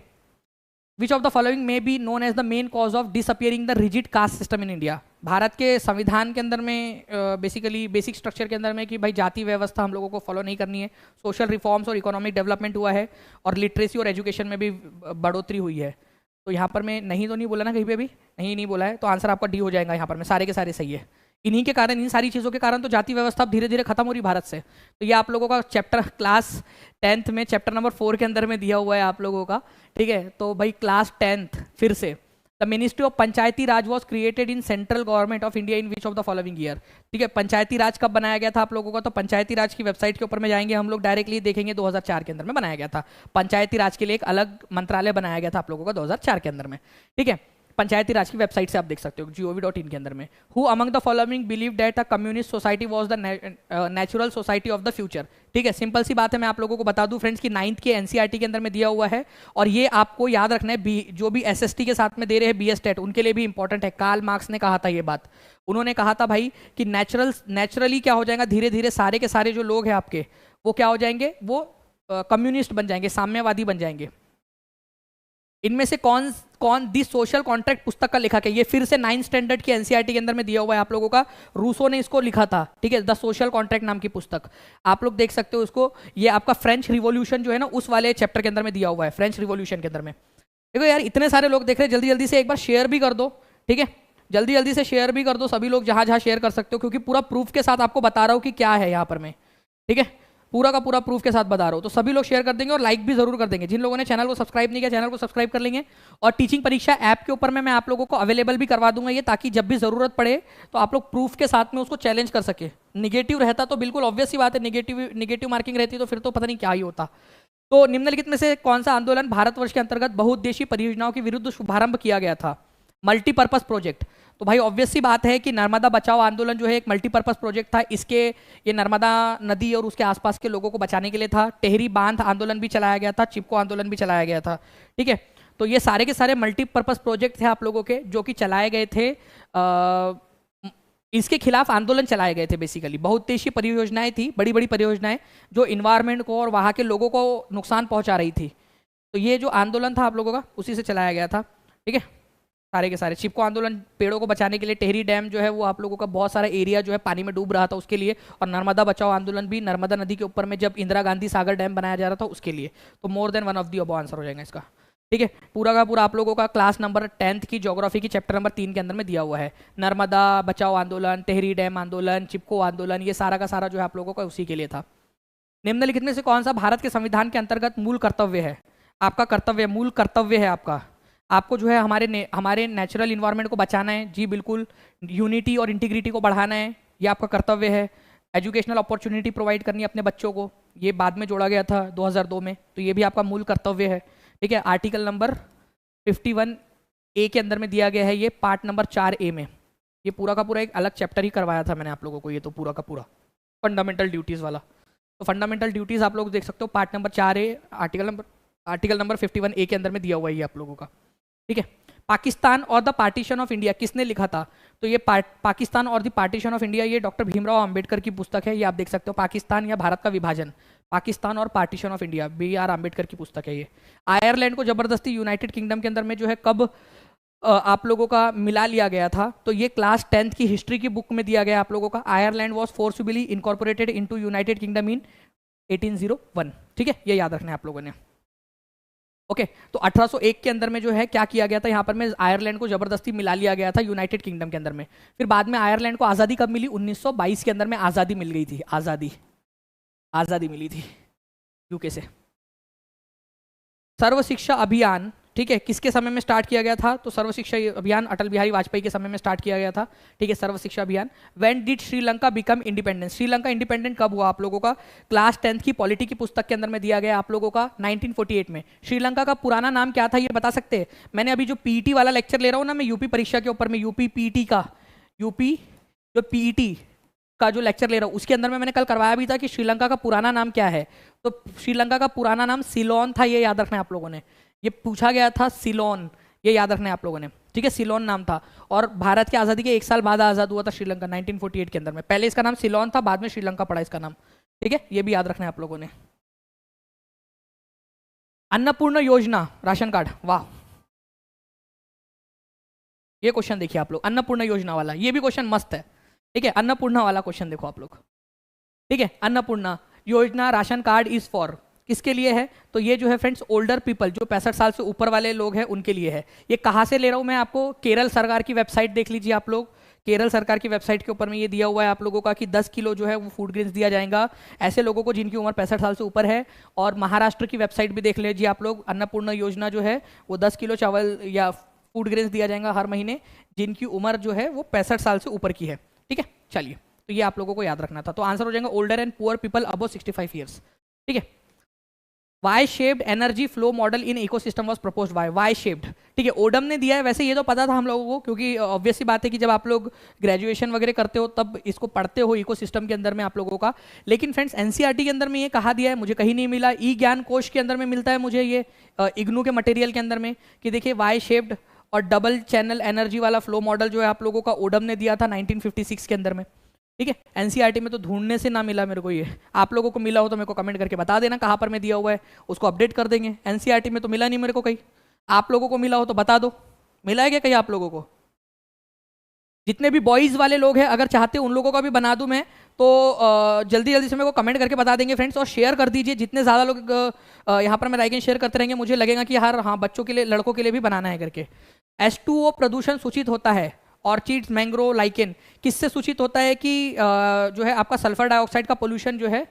A: Which of the following may be known as the main cause of disappearing the rigid caste system in India. भारत के संविधान के अंदर में बेसिकली बेसिक स्ट्रक्चर के अंदर में कि भाई जाति व्यवस्था हम लोगों को फॉलो नहीं करनी है, सोशल रिफॉर्म्स और इकोनॉमिक डेवलपमेंट हुआ है, और लिटरेसी और एजुकेशन में भी बढ़ोतरी हुई है। तो यहाँ पर मैं नहीं तो नहीं बोला ना कहीं पे भी, नहीं बोला है, तो आंसर आपका डी हो जाएगा यहाँ पर में, सारे के सारे सही है। इन्हीं के कारण, इन सारी चीज़ों के कारण तो जाति व्यवस्था धीरे धीरे खत्म हो रही भारत से। तो ये आप लोगों का चैप्टर क्लास 10th में चैप्टर नंबर 4 के अंदर में दिया हुआ है आप लोगों का, ठीक है। तो भाई क्लास 10th फिर से, the ministry of Panchayati Raj was created in central government of India in which of the following year, ठीक है। पंचायती राज कब बनाया गया था आप लोगों का, तो पंचायती राज की वेबसाइट के ऊपर में जाएंगे हम लोग, डायरेक्टली देखेंगे 2004 के अंदर में बनाया गया था। पंचायती राज के लिए एक अलग मंत्रालय बनाया गया था आप लोगों का 2004 के अंदर में, ठीक है। पंचायती राज की वेबसाइट से आप देख सकते हो gov.in के अंदर में। Who among the following believe that a communist society was the natural society of the future, ठीक है। सिंपल सी बात है, मैं आप लोगों को बता दूं फ्रेंड्स कि 9th के NCERT के अंदर में दिया हुआ है, और ये आपको याद रखना है, जो भी SST के साथ में दे रहे हैं BS टेट उनके लिए भी इंपॉर्टेंट है। कार्ल मार्क्स ने कहा था ये बात, उन्होंने कहा था भाई कि नेचुरली क्या हो जाएगा, धीरे धीरे सारे के सारे जो लोग हैं आपके वो क्या हो जाएंगे, वो कम्युनिस्ट बन जाएंगे, साम्यवादी बन जाएंगे। इनमें से कौन दी सोशल कॉन्ट्रैक्ट पुस्तक का लेखक है, ये फिर से 9th स्टैंडर्ड की NCERT के अंदर में दिया हुआ है आप लोगों का, रूसो ने इसको लिखा था, ठीक है, द सोशल कॉन्ट्रैक्ट नाम की पुस्तक आप लोग देख सकते हो उसको। ये आपका फ्रेंच रिवॉल्यूशन जो है ना उस वाले चैप्टर के अंदर में दिया हुआ है, फ्रेंच रिवॉल्यूशन के अंदर में। देखो यार इतने सारे लोग देख रहे हैं, जल्दी जल्दी से एक बार शेयर भी कर दो, ठीक है, जल्दी जल्दी से शेयर भी कर दो सभी लोग, जहां जहां शेयर कर सकते हो, क्योंकि पूरा प्रूफ के साथ आपको बता रहा हूँ कि क्या है यहाँ पर मैं, ठीक है, पूरा का पूरा प्रूफ के साथ बता रहा हूँ। तो सभी लोग शेयर कर देंगे और लाइक भी जरूर कर देंगे। जिन लोगों ने चैनल को सब्सक्राइब नहीं किया चैनल को सब्सक्राइब कर लेंगे, और टीचिंग परीक्षा ऐप के ऊपर में मैं आप लोगों को अवेलेबल भी करवा दूंगा ये, ताकि जब भी जरूरत पड़े तो आप लोग प्रूफ के साथ में उसको चैलेंज कर सके। निगेटिव रहता तो बिल्कुल ऑब्वियस ही बात है, निगेटिव मार्किंग रहती तो फिर तो पता नहीं क्या ही होता। तो निम्नलिखित में से कौन सा आंदोलन भारतवर्ष के अंतर्गत बहुउद्देशीय परियोजनाओं के विरुद्ध शुभारंभ किया गया था, मल्टीपर्पज प्रोजेक्ट। तो भाई ऑब्वियस सी बात है कि नर्मदा बचाओ आंदोलन जो है एक मल्टीपर्पज प्रोजेक्ट था, इसके ये नर्मदा नदी और उसके आसपास के लोगों को बचाने के लिए था। टेहरी बांध आंदोलन भी चलाया गया था, चिपको आंदोलन भी चलाया गया था, ठीक है। तो ये सारे के सारे मल्टीपर्पज प्रोजेक्ट थे आप लोगों के, जो कि चलाए गए थे, इसके खिलाफ आंदोलन चलाए गए थे। बेसिकली बहुउद्देशीय परियोजनाएं थी, बड़ी बड़ी परियोजनाएं जो इन्वायरमेंट को और वहाँ के लोगों को नुकसान पहुंचा रही थी। तो ये जो आंदोलन था आप लोगों का, उसी से चलाया गया था। ठीक है, सारे के सारे चिपको आंदोलन पेड़ों को बचाने के लिए, टेहरी डैम जो है वो आप लोगों का बहुत सारा एरिया जो है पानी में डूब रहा था उसके लिए, और नर्मदा बचाओ आंदोलन भी नर्मदा नदी के ऊपर में जब इंदिरा गांधी सागर डैम बनाया जा रहा था उसके लिए। तो मोर than one of the above answer हो जाएगा इसका। ठीक है, पूरा का पूरा आप लोगों का क्लास नंबर 10th की ज्योग्राफी की चैप्टर नंबर 3 के अंदर में दिया हुआ है। नर्मदा बचाओ आंदोलन, टेहरी डैम आंदोलन, चिपको आंदोलन, ये सारा का सारा जो है आप लोगों का उसी के लिए था। निम्नलिखित में से कौन सा भारत के संविधान के अंतर्गत मूल कर्तव्य है? आपका कर्तव्य, मूल कर्तव्य है आपका, आपको जो है हमारे नेचुरल इन्वायरमेंट को बचाना है। जी बिल्कुल, यूनिटी और इंटीग्रिटी को बढ़ाना है, ये आपका कर्तव्य है। एजुकेशनल अपॉर्चुनिटी प्रोवाइड करनी है अपने बच्चों को, ये बाद में जोड़ा गया था 2002 में, तो ये भी आपका मूल कर्तव्य है। ठीक है, आर्टिकल नंबर 51A के अंदर में दिया गया है, ये पार्ट नंबर 4A में। ये पूरा का पूरा एक अलग चैप्टर ही करवाया था मैंने आप लोगों को, ये तो पूरा का पूरा फंडामेंटल ड्यूटीज़ वाला। तो फंडामेंटल ड्यूटीज़ आप लोग देख सकते हो, part number 4A article number 51A के अंदर में दिया हुआ है ये आप लोगों का। ठीक है, पाकिस्तान और द पार्टीशन ऑफ इंडिया किसने लिखा था? तो ये पाकिस्तान और द पार्टीशन ऑफ इंडिया, ये डॉक्टर भीमराव अंबेडकर की पुस्तक है, ये आप देख सकते हो। पाकिस्तान या भारत का विभाजन, पाकिस्तान और partition of India, BR Ambedkar की पुस्तक है ये। आयरलैंड को जबरदस्ती यूनाइटेड किंगडम के अंदर में जो है कब आप लोगों का मिला लिया गया था? तो ये क्लास 10th की हिस्ट्री की बुक में दिया गया आप लोगों का। Ireland was forcefully incorporated into United Kingdom in 1801। ठीक है, ये याद रखना है आप लोगों ने। ओके, तो 1801 के अंदर में जो है क्या किया गया था, यहाँ पर में आयरलैंड को जबरदस्ती मिला लिया गया था यूनाइटेड किंगडम के अंदर में। फिर बाद में आयरलैंड को आज़ादी कब मिली? 1922 के अंदर में आज़ादी मिल गई थी, आज़ादी मिली थी यूके से। सर्व शिक्षा अभियान, ठीक है, किसके समय में स्टार्ट किया गया था? तो सर्व शिक्षा अभियान अटल बिहारी वाजपेयी के समय में स्टार्ट किया गया था। ठीक है, सर्व शिक्षा अभियान। When did Sri Lanka become independent? Sri Lanka independent कब हुआ आप लोगों का? क्लास 10th की पॉलिटी की पुस्तक के अंदर में दिया गया आप लोगों का 1948 में। श्रीलंका का पुराना नाम क्या था ये बता सकते हैं? मैंने अभी जो पीईटी वाला लेक्चर ले रहा हूँ ना मैं, यूपी परीक्षा के ऊपर में, यूपी जो पीईटी का जो लेक्चर ले रहा हूँ उसके अंदर में मैंने कल करवाया भी था कि श्रीलंका का पुराना नाम क्या है। तो श्रीलंका का पुराना नाम सिलोन था, ये याद रखना है आप लोगों ने। ये पूछा गया था, सिलोन, ये याद रखना है आप लोगों ने। ठीक है, सिलोन नाम था। और भारत की आज़ादी के 1 साल बाद आज़ाद हुआ था श्रीलंका 1948 के अंदर में। पहले इसका नाम सिलोन था, बाद में श्रीलंका पड़ा इसका नाम। ठीक है, ये भी याद रखना है आप लोगों ने। अन्नपूर्णा योजना राशन कार्ड, वाह, ये क्वेश्चन देखिए आप लोग, अन्नपूर्णा योजना वाला, ये भी क्वेश्चन मस्त है। ठीक है, अन्नपूर्णा वाला क्वेश्चन देखो आप लोग। ठीक है, अन्नपूर्णा योजना राशन कार्ड इज फॉर, किसके लिए है? तो ये जो है फ्रेंड्स ओल्डर पीपल, जो 65 साल से ऊपर वाले लोग हैं उनके लिए है। ये कहाँ से ले रहा हूँ मैं आपको? केरल सरकार की वेबसाइट देख लीजिए आप लोग। केरल सरकार की वेबसाइट के ऊपर में ये दिया हुआ है आप लोगों का कि 10 किलो जो है वो फूड ग्रेन्स दिया जाएगा ऐसे लोगों को जिनकी उम्र 65 साल से ऊपर है। और महाराष्ट्र की वेबसाइट भी देख लीजिए आप लोग, अन्नपूर्णा योजना जो है वो 10 किलो चावल या फूड ग्रेन्स दिया जाएगा हर महीने जिनकी उम्र जो है वो 65 साल से ऊपर की है। ठीक है, चलिए, तो ये आप लोगों को याद रखना था। तो आंसर हो जाएगा older and poor people above 65 years. ठीक है, Y shaped energy flow model in ecosystem was proposed by, Y shaped. ठीक है, ओडम ने दिया है, वैसे ये तो पता था हम लोगों को, क्योंकि ऑब्वियस सी बात है कि जब आप लोग ग्रेजुएशन वगैरह करते हो तब इसको पढ़ते हो इकोसिस्टम के अंदर में आप लोगों का। लेकिन फ्रेंड्स एनसीईआरटी के अंदर में ये कहा दिया है, मुझे कहीं नहीं मिला। ई ज्ञान कोश के अंदर में मिलता है मुझे ये, इग्नू के मटेरियल के अंदर में, कि देखिए वाई शेप्ड और डबल चैनल एनर्जी वाला फ्लो मॉडल जो है आप लोगों का ओडम ने दिया था 1956 के अंदर में। ठीक है, एनसीईआरटी में तो ढूंढने से ना मिला मेरे को ये, आप लोगों को मिला हो तो मेरे को कमेंट करके बता देना कहाँ पर मैं दिया हुआ है, उसको अपडेट कर देंगे। एनसीईआरटी में तो मिला नहीं मेरे को कहीं, आप लोगों को मिला हो तो बता दो, मिला है क्या कहीं आप लोगों को? जितने भी बॉयज़ वाले लोग हैं अगर चाहते हो उन लोगों का भी बना दूं मैं, तो जल्दी जल्दी से मेरे को कमेंट करके बता देंगे फ्रेंड्स, और शेयर कर दीजिए। जितने ज़्यादा लोग यहाँ पर मैं लाइक एंड शेयर करते रहेंगे मुझे लगेगा कि यार हाँ बच्चों के लिए, लड़कों के लिए भी बनाना है करके। H2O प्रदूषण सूचित होता है, ऑर्चिड्स, मैंग्रोव, लाइकेन, किससे सूचित होता है कि जो है आपका सल्फर डाइऑक्साइड का पोल्यूशन जो है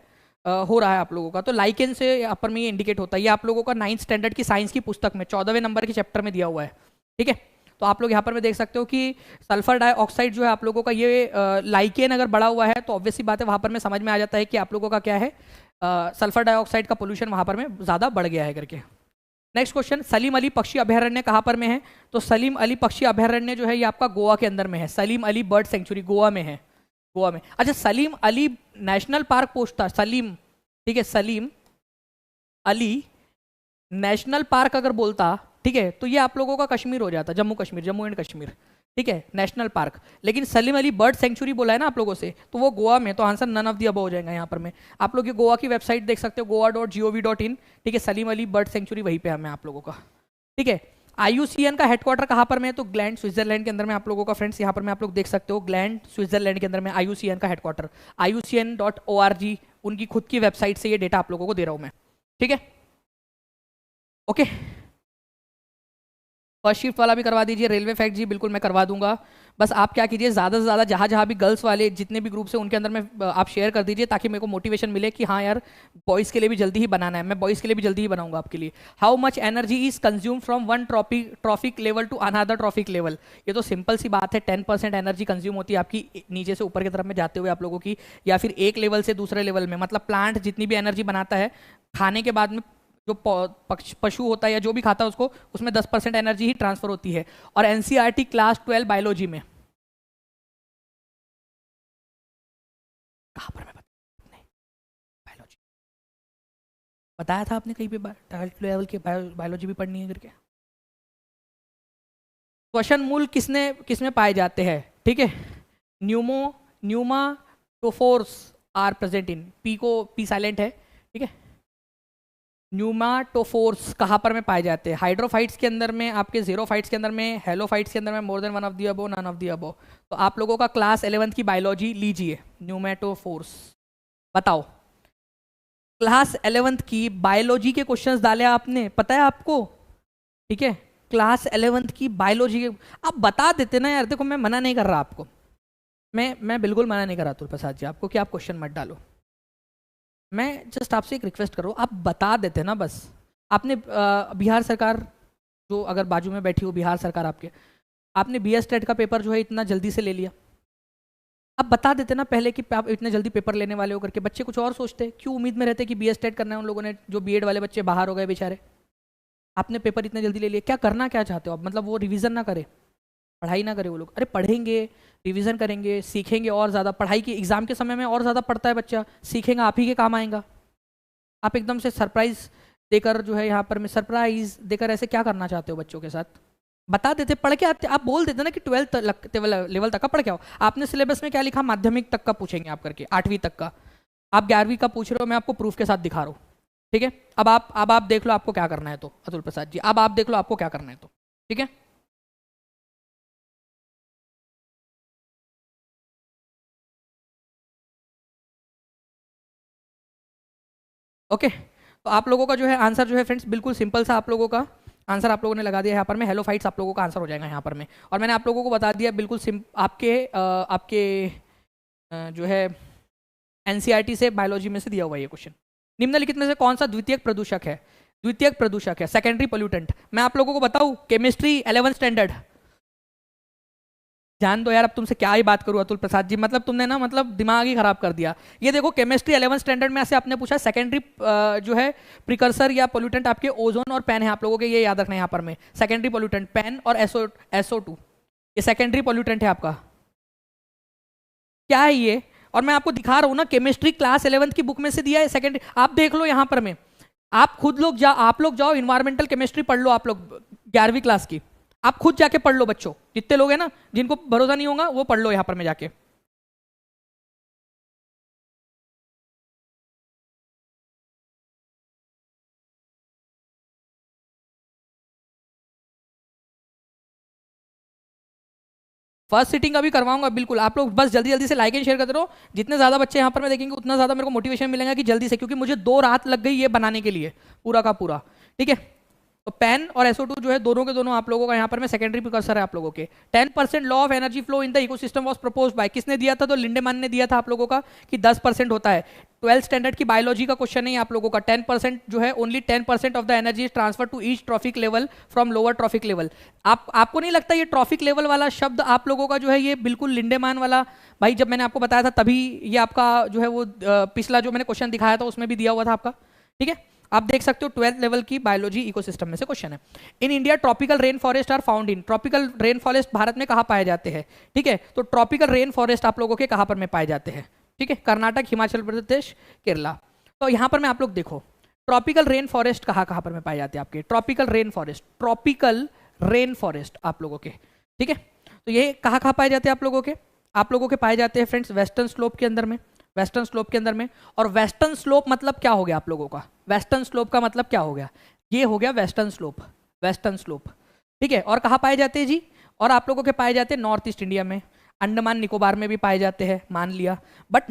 A: हो रहा है आप लोगों का, तो लाइकेन से यहाँ पर में ये इंडिकेट होता है। ये आप लोगों का 9th स्टैंडर्ड की साइंस की पुस्तक में 14वें नंबर के चैप्टर में दिया हुआ है। ठीक है, तो आप लोग यहाँ पर में देख सकते हो कि सल्फर डाइऑक्साइड जो है आप लोगों का ये लाइकेन अगर बढ़ा हुआ है तो ऑब्वियसली बात है वहाँ पर में समझ में आ जाता है कि आप लोगों का क्या है, सल्फर डाइऑक्साइड का पोल्यूशन वहाँ पर में ज़्यादा बढ़ गया है करके। नेक्स्ट क्वेश्चन, सलीम अली पक्षी अभयारण्य कहाँ पर में है? तो सलीम अली पक्षी अभयारण्य जो है ये आपका गोवा के अंदर में है। सलीम अली बर्ड सेंचुरी गोवा में है, गोवा में। अच्छा, Salim Ali national park post था, सलीम, ठीक है, सलीम अली नेशनल पार्क अगर बोलता ठीक है, तो ये आप लोगों का कश्मीर हो जाता, जम्मू कश्मीर, जम्मू एंड कश्मीर, ठीक है, नेशनल पार्क। लेकिन सलीम अली बर्ड सेंचुरी बोला है ना आप लोगों से, तो वो गोवा में, तो answer none of the above हो जाएगा यहाँ पर में। आप लोग ये गोवा की वेबसाइट देख सकते हो, goa.gov.in, ठीक है, सलीम अली बर्ड सेंचुरी वहीं पे हमें आप लोगों का, ठीक है। IUCN का हेडक्वार्टर कहाँ पर में है, तो ग्लैंड स्विट्जरलैंड के अंदर में आप लोगों का फ्रेंड्स, यहाँ पर में आप लोग देख सकते हो, ग्लैंड स्विट्जरलैंड के अंदर में IUCN का हेडक्वार्टर, IUCN.org, उनकी खुद की वेबसाइट से ये डेटा आप लोगों को दे रहा हूँ मैं, ठीक है, ओके। फर्स्ट शिफ्ट वाला भी करवा दीजिए, रेलवे फैक्ट जी बिल्कुल मैं करवा दूंगा। बस आप क्या कीजिए, ज़्यादा से ज़्यादा जहाँ जहाँ भी गर्ल्स वाले जितने भी ग्रुप्स हैं उनके अंदर में आप शेयर कर दीजिए, ताकि मेरे को मोटिवेशन मिले कि हाँ यार बॉयज़ के लिए भी जल्दी ही बनाना है, मैं बॉयज़ के लिए भी जल्दी ही बनाऊंगा आपके लिए। How much energy is consume from one trophic level to another trophic level, ये तो सिंपल सी बात है, 10% एनर्जी कंज्यूम होती है आपकी नीचे से ऊपर की तरफ में जाते हुए आप लोगों की, या फिर एक लेवल से दूसरे लेवल में, मतलब प्लांट जितनी भी एनर्जी बनाता है खाने के बाद में, जो पशु होता है या जो भी खाता है उसको, उसमें 10% एनर्जी ही ट्रांसफर होती है। और एनसीईआरटी क्लास 12 बायोलॉजी में कहां पर मैं बायोलॉजी बताया था आपने कहीं पे, 12th लेवल के बायोलॉजी भी पढ़नी है करके। श्वसन मूल किसमें पाए जाते हैं, ठीक है, न्यूमाटोफोर्स आर प्रेजेंट इन, पी को पी साइलेंट है, ठीक है। न्यूमाटोफोर्स कहाँ पर में पाए जाते हैं, हाइड्रोफाइट्स के अंदर में, आपके जीरोफाइट्स के अंदर में, हेलोफाइट्स के अंदर में, more than one of the above, none of the above. तो आप लोगों का क्लास 11th की बायोलॉजी लीजिए, न्यूमाटोफोर्स बताओ। क्लास 11th की बायोलॉजी के क्वेश्चंस डाले आपने, पता है आपको, ठीक है, क्लास 11th की बायोलॉजी के आप बता देते ना यार, देखो मैं मना नहीं कर रहा आपको, मैं बिल्कुल मना नहीं कर रहा तुल प्रसाद जी आपको कि आप क्वेश्चन मत डालो, मैं जस्ट आपसे एक रिक्वेस्ट करो, आप बता देते ना बस। आपने बिहार सरकार, जो अगर बाजू में बैठी हो बिहार सरकार आपके, आपने BS टेट का पेपर जो है इतना जल्दी से ले लिया, आप बता देते ना पहले कि आप इतने जल्दी पेपर लेने वाले हो करके, बच्चे कुछ और सोचते, क्यों उम्मीद में रहते कि BS टेट करना है उन लोगों ने, जो B.Ed वाले बच्चे बाहर हो गए बेचारे, आपने पेपर इतने जल्दी ले लिया, क्या करना क्या चाहते हो आप, मतलब वो रिविजन ना करे, पढ़ाई ना करे वो लोग, अरे पढ़ेंगे, रिवीजन करेंगे, सीखेंगे और ज़्यादा, पढ़ाई की एग्जाम के समय में और ज़्यादा पढ़ता है बच्चा, सीखेगा, आप ही के काम आएगा। आप एकदम से सरप्राइज देकर जो है यहाँ पर मैं सरप्राइज देकर ऐसे क्या करना चाहते हो बच्चों के साथ, बता देते, पढ़ के आते, आप बोल देते ना कि 12th लेवल तक का पढ़ के आओ। आपने सिलेबस में क्या लिखा, माध्यमिक तक का पूछेंगे आप करके, 8वीं तक का, आप 11वीं का पूछ रहे हो, मैं आपको प्रूफ के साथ दिखा रहा हूँ, ठीक है। अब आप देख लो आपको क्या करना है, तो अतुल प्रसाद जी अब आप देख लो आपको क्या करना है, तो ठीक है। ओके, तो आप लोगों का जो है आंसर जो है फ्रेंड्स बिल्कुल सिंपल सा, आप लोगों का आंसर आप लोगों ने लगा दिया यहाँ पर में, हेलोफाइट्स आप लोगों का आंसर हो जाएगा यहाँ पर में। और मैंने आप लोगों को बता दिया बिल्कुल आपके जो है एनसीईआरटी से बायोलॉजी में से दिया हुआ ये क्वेश्चन, निम्नलिखित में से कौन सा द्वितीयक प्रदूषक है, द्वितीयक प्रदूषक है, सेकेंडरी पोल्यूटेंट। मैं आप लोगों को बताऊं, केमिस्ट्री 11th स्टैंडर्ड, जान दो यार, अब तुमसे क्या ही बात करूं अतुल प्रसाद जी, मतलब तुमने ना मतलब दिमाग ही खराब कर दिया। ये देखो केमिस्ट्री 11th स्टैंडर्ड में ऐसे आपने पूछा, सेकेंडरी जो है प्रिकर्सर या पोल्यूटेंट आपके ओजोन और पेन है, आप लोगों के ये याद रखना है यहाँ पर में, सेकेंडरी पोल्यूटेंट पेन और SO2, ये सेकेंडरी पोल्यूटेंट है आपका, क्या है ये। और मैं आपको दिखा रहा हूँ ना, केमिस्ट्री क्लास 11th की बुक में से दिया है सेकेंडरी, आप देख लो यहाँ पर में, आप लोग जाओ इन्वायरमेंटल केमिस्ट्री पढ़ लो, आप लोग 11वीं क्लास की, आप खुद जाके पढ़ लो बच्चों, जितने लोग हैं ना जिनको भरोसा नहीं होगा वो पढ़ लो यहाँ पर में जाके। फर्स्ट सीटिंग अभी करवाऊंगा बिल्कुल, आप लोग बस जल्दी जल्दी से लाइक एंड शेयर करते रहो, जितने ज़्यादा बच्चे यहाँ पर मैं देखेंगे उतना ज़्यादा मेरे को मोटिवेशन मिलेगा कि जल्दी से, क्योंकि मुझे 2 रात लग गई ये बनाने के लिए पूरा का पूरा, ठीक है। तो पेन और SO2 जो है दोनों के दोनों आप लोगों का यहाँ पर में सेकेंडरी प्रिकर्सर है आप लोगों के। 10% law of energy flow in the ecosystem was proposed bye, किसने दिया था, तो लिंडेमैन ने दिया था आप लोगों का कि 10% होता है। 12th स्टैंडर्ड की बायोलॉजी का क्वेश्चन है आप लोगों का, 10% जो है, only 10% of the energy is transfer to each trophic level from lower trophic level. आपको नहीं लगता ये ट्रॉफिक लेवल वाला शब्द आप लोगों का जो है ये बिल्कुल लिंडेमैन वाला, भाई जब मैंने आपको बताया था तभी ये आपका जो है वो पिछला जो मैंने क्वेश्चन दिखाया था उसमें भी दिया हुआ था आपका, ठीक है। आप देख सकते हो 12th लेवल की बायोलॉजी इकोसिस्टम में से क्वेश्चन है। In India tropical rain forest are found in, tropical rain forest भारत में कहाँ पाए जाते हैं, ठीक है। तो ट्रॉपिकल रेन फॉरेस्ट आप लोगों के कहाँ पर में पाए जाते हैं, ठीक है, कर्नाटक, हिमाचल प्रदेश, केरला। तो यहाँ पर में आप लोग देखो ट्रॉपिकल रेन फॉरेस्ट कहाँ कहाँ पर में पाए जाते हैं आपके? ट्रॉपिकल रेन फॉरेस्ट आप लोगों के, ठीक है। तो ये कहाँ कहाँ पाए जाते हैं आप लोगों के पाए जाते हैं फ्रेंड्स वेस्टर्न स्लोप के अंदर में, वेस्टर्न स्लोप के अंदर में। और वेस्टर्न स्लोप मतलब क्या हो गया आप लोगों का? वेस्टर्न स्लोप का मतलब क्या हो गया? ये हो गया वेस्टर्न स्लोप, वेस्टर्न स्लोप, ठीक है। और कहाँ पाए जाते हैं जी? और आप लोगों के पाए जाते हैं नॉर्थ ईस्ट इंडिया में, अंडमान निकोबार में भी पाए जाते हैं, मान लिया। बट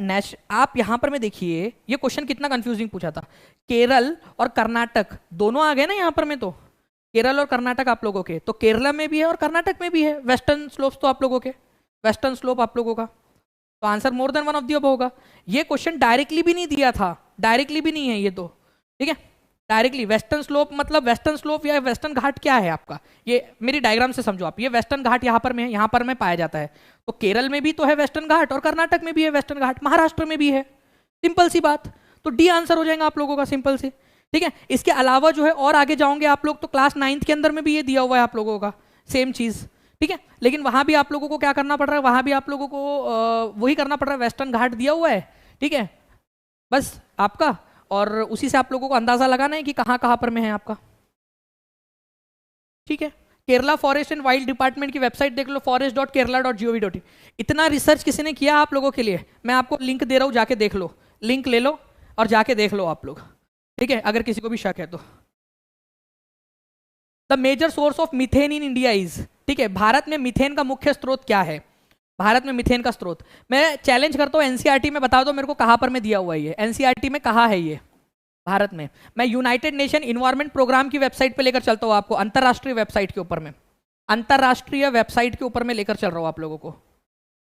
A: आप यहाँ पर में देखिए, ये क्वेश्चन कितना कंफ्यूजिंग पूछा था। केरल और कर्नाटक दोनों आ गए ना यहाँ पर में, तो केरल और कर्नाटक आप लोगों के, तो केरला में भी है और कर्नाटक में भी है वेस्टर्न स्लोप्स, तो आप लोगों के वेस्टर्न स्लोप आप लोगों का, तो answer more than one of the above होगा। ये क्वेश्चन डायरेक्टली भी नहीं दिया था, डायरेक्टली भी नहीं है ये तो, ठीक है। डायरेक्टली वेस्टर्न स्लोप मतलब वेस्टर्न स्लोप या वेस्टर्न घाट क्या है आपका, ये मेरी डायग्राम से समझो आप। ये वेस्टर्न घाट यहाँ पर में है, यहाँ पर में पाया जाता है, तो केरल में भी तो है वेस्टर्न घाट और कर्नाटक में भी है वेस्टर्न घाट, महाराष्ट्र में भी है, सिंपल सी बात। तो डी आंसर हो जाएगा आप लोगों का, सिंपल सी, ठीक है। इसके अलावा जो है और आगे जाओगे आप लोग तो क्लास 9th के अंदर में भी ये दिया हुआ है आप लोगों का, सेम चीज, ठीक है। लेकिन वहां भी आप लोगों को क्या करना पड़ रहा है, वहां भी आप लोगों को वही करना पड़ रहा है, वेस्टर्न घाट दिया हुआ है, ठीक है, बस आपका। और उसी से आप लोगों को अंदाजा लगाना है कि कहाँ कहाँ पर में है आपका, ठीक है। Kerala forest and wild department की वेबसाइट देख लो, forest.kerala.gov.in। इतना रिसर्च किसी ने किया आप लोगों के लिए, मैं आपको लिंक दे रहा हूँ, जाके देख लो, लिंक ले लो और जाके देख लो आप लोग, ठीक है, अगर किसी को भी शक है तो। The major source of methane in India is, ठीक है, भारत में मीथेन का मुख्य स्रोत क्या है? भारत में मीथेन का स्रोत मैं चैलेंज करता हूँ, एनसीईआरटी में बता दो मेरे को कहाँ पर में दिया हुआ है ये, एनसीईआरटी में कहाँ है ये भारत में? मैं यूनाइटेड नेशन इन्वायरमेंट प्रोग्राम की वेबसाइट पे लेकर चलता हूँ आपको, अंतरराष्ट्रीय वेबसाइट के ऊपर में, अंतरराष्ट्रीय वेबसाइट के ऊपर में लेकर चल रहा हूँ आप लोगों को,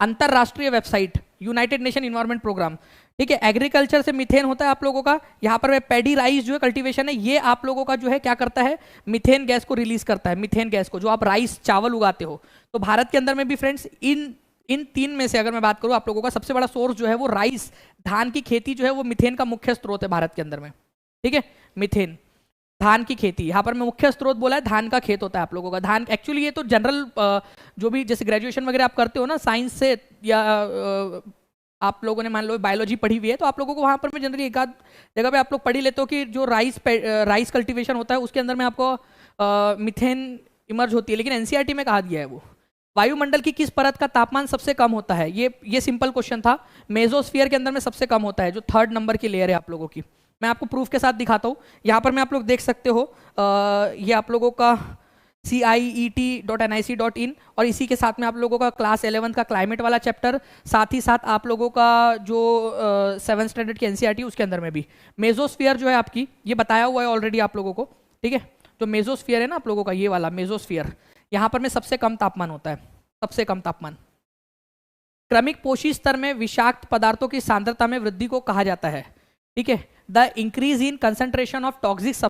A: अंतरराष्ट्रीय website united nation environment programme, ठीक है। एग्रीकल्चर से मीथेन होता है आप लोगों का, यहाँ पर पैडी राइस जो है कल्टीवेशन है, ये आप लोगों का जो है क्या करता है, मीथेन गैस को रिलीज करता है, मीथेन गैस को, जो आप राइस चावल उगाते हो। तो भारत के अंदर में भी फ्रेंड्स इन तीन में से अगर मैं बात करूं, आप लोगों का सबसे बड़ा सोर्स जो है वो राइस, धान की खेती जो है वो मीथेन का मुख्य स्रोत है भारत के अंदर में, ठीक है। मीथेन, धान की खेती, यहाँ पर मैं मुख्य स्रोत बोला है, धान का खेत होता है आप लोगों का। धान एक्चुअली ये तो जनरल जो भी जैसे ग्रेजुएशन वगैरह आप करते हो ना साइंस से, या आप लोगों ने मान लो बायोलॉजी पढ़ी हुई है, तो आप लोगों को वहाँ पर में जनरली एक आध जगह पे आप लोग पढ़ ही लेते हो कि जो राइस कल्टीवेशन होता है उसके अंदर में आपको मीथेन इमर्ज होती है। लेकिन एनसीईआरटी में कहा दिया है वो वायुमंडल की किस परत का तापमान सबसे कम होता है, ये सिंपल क्वेश्चन था। मेसोस्फीयर के अंदर में सबसे कम होता है, जो 3rd नंबर की लेयर है आप लोगों की। मैं आपको प्रूफ के साथ दिखाता हूँ, यहाँ पर मैं आप लोग देख सकते हो, ये आप लोगों का ciet.nic.in, और इसी के साथ में आप लोगों का क्लास 11 का क्लाइमेट वाला चैप्टर, साथ ही साथ आप लोगों का जो 7th स्टैंडर्ड की एनसीईआरटी उसके अंदर में भी मेसोस्फीयर जो है आपकी, ये बताया हुआ है ऑलरेडी आप लोगों को, ठीक है। जो मेसोस्फीयर है ना आप लोगों का, ये वाला मेसोस्फीयर, यहाँ पर में सबसे कम तापमान होता है, सबसे कम तापमान। क्रमिक पोषी स्तर में विषाक्त पदार्थों की सांद्रता में वृद्धि को कहा जाता है, ठीक है, the increase in concentration of toxic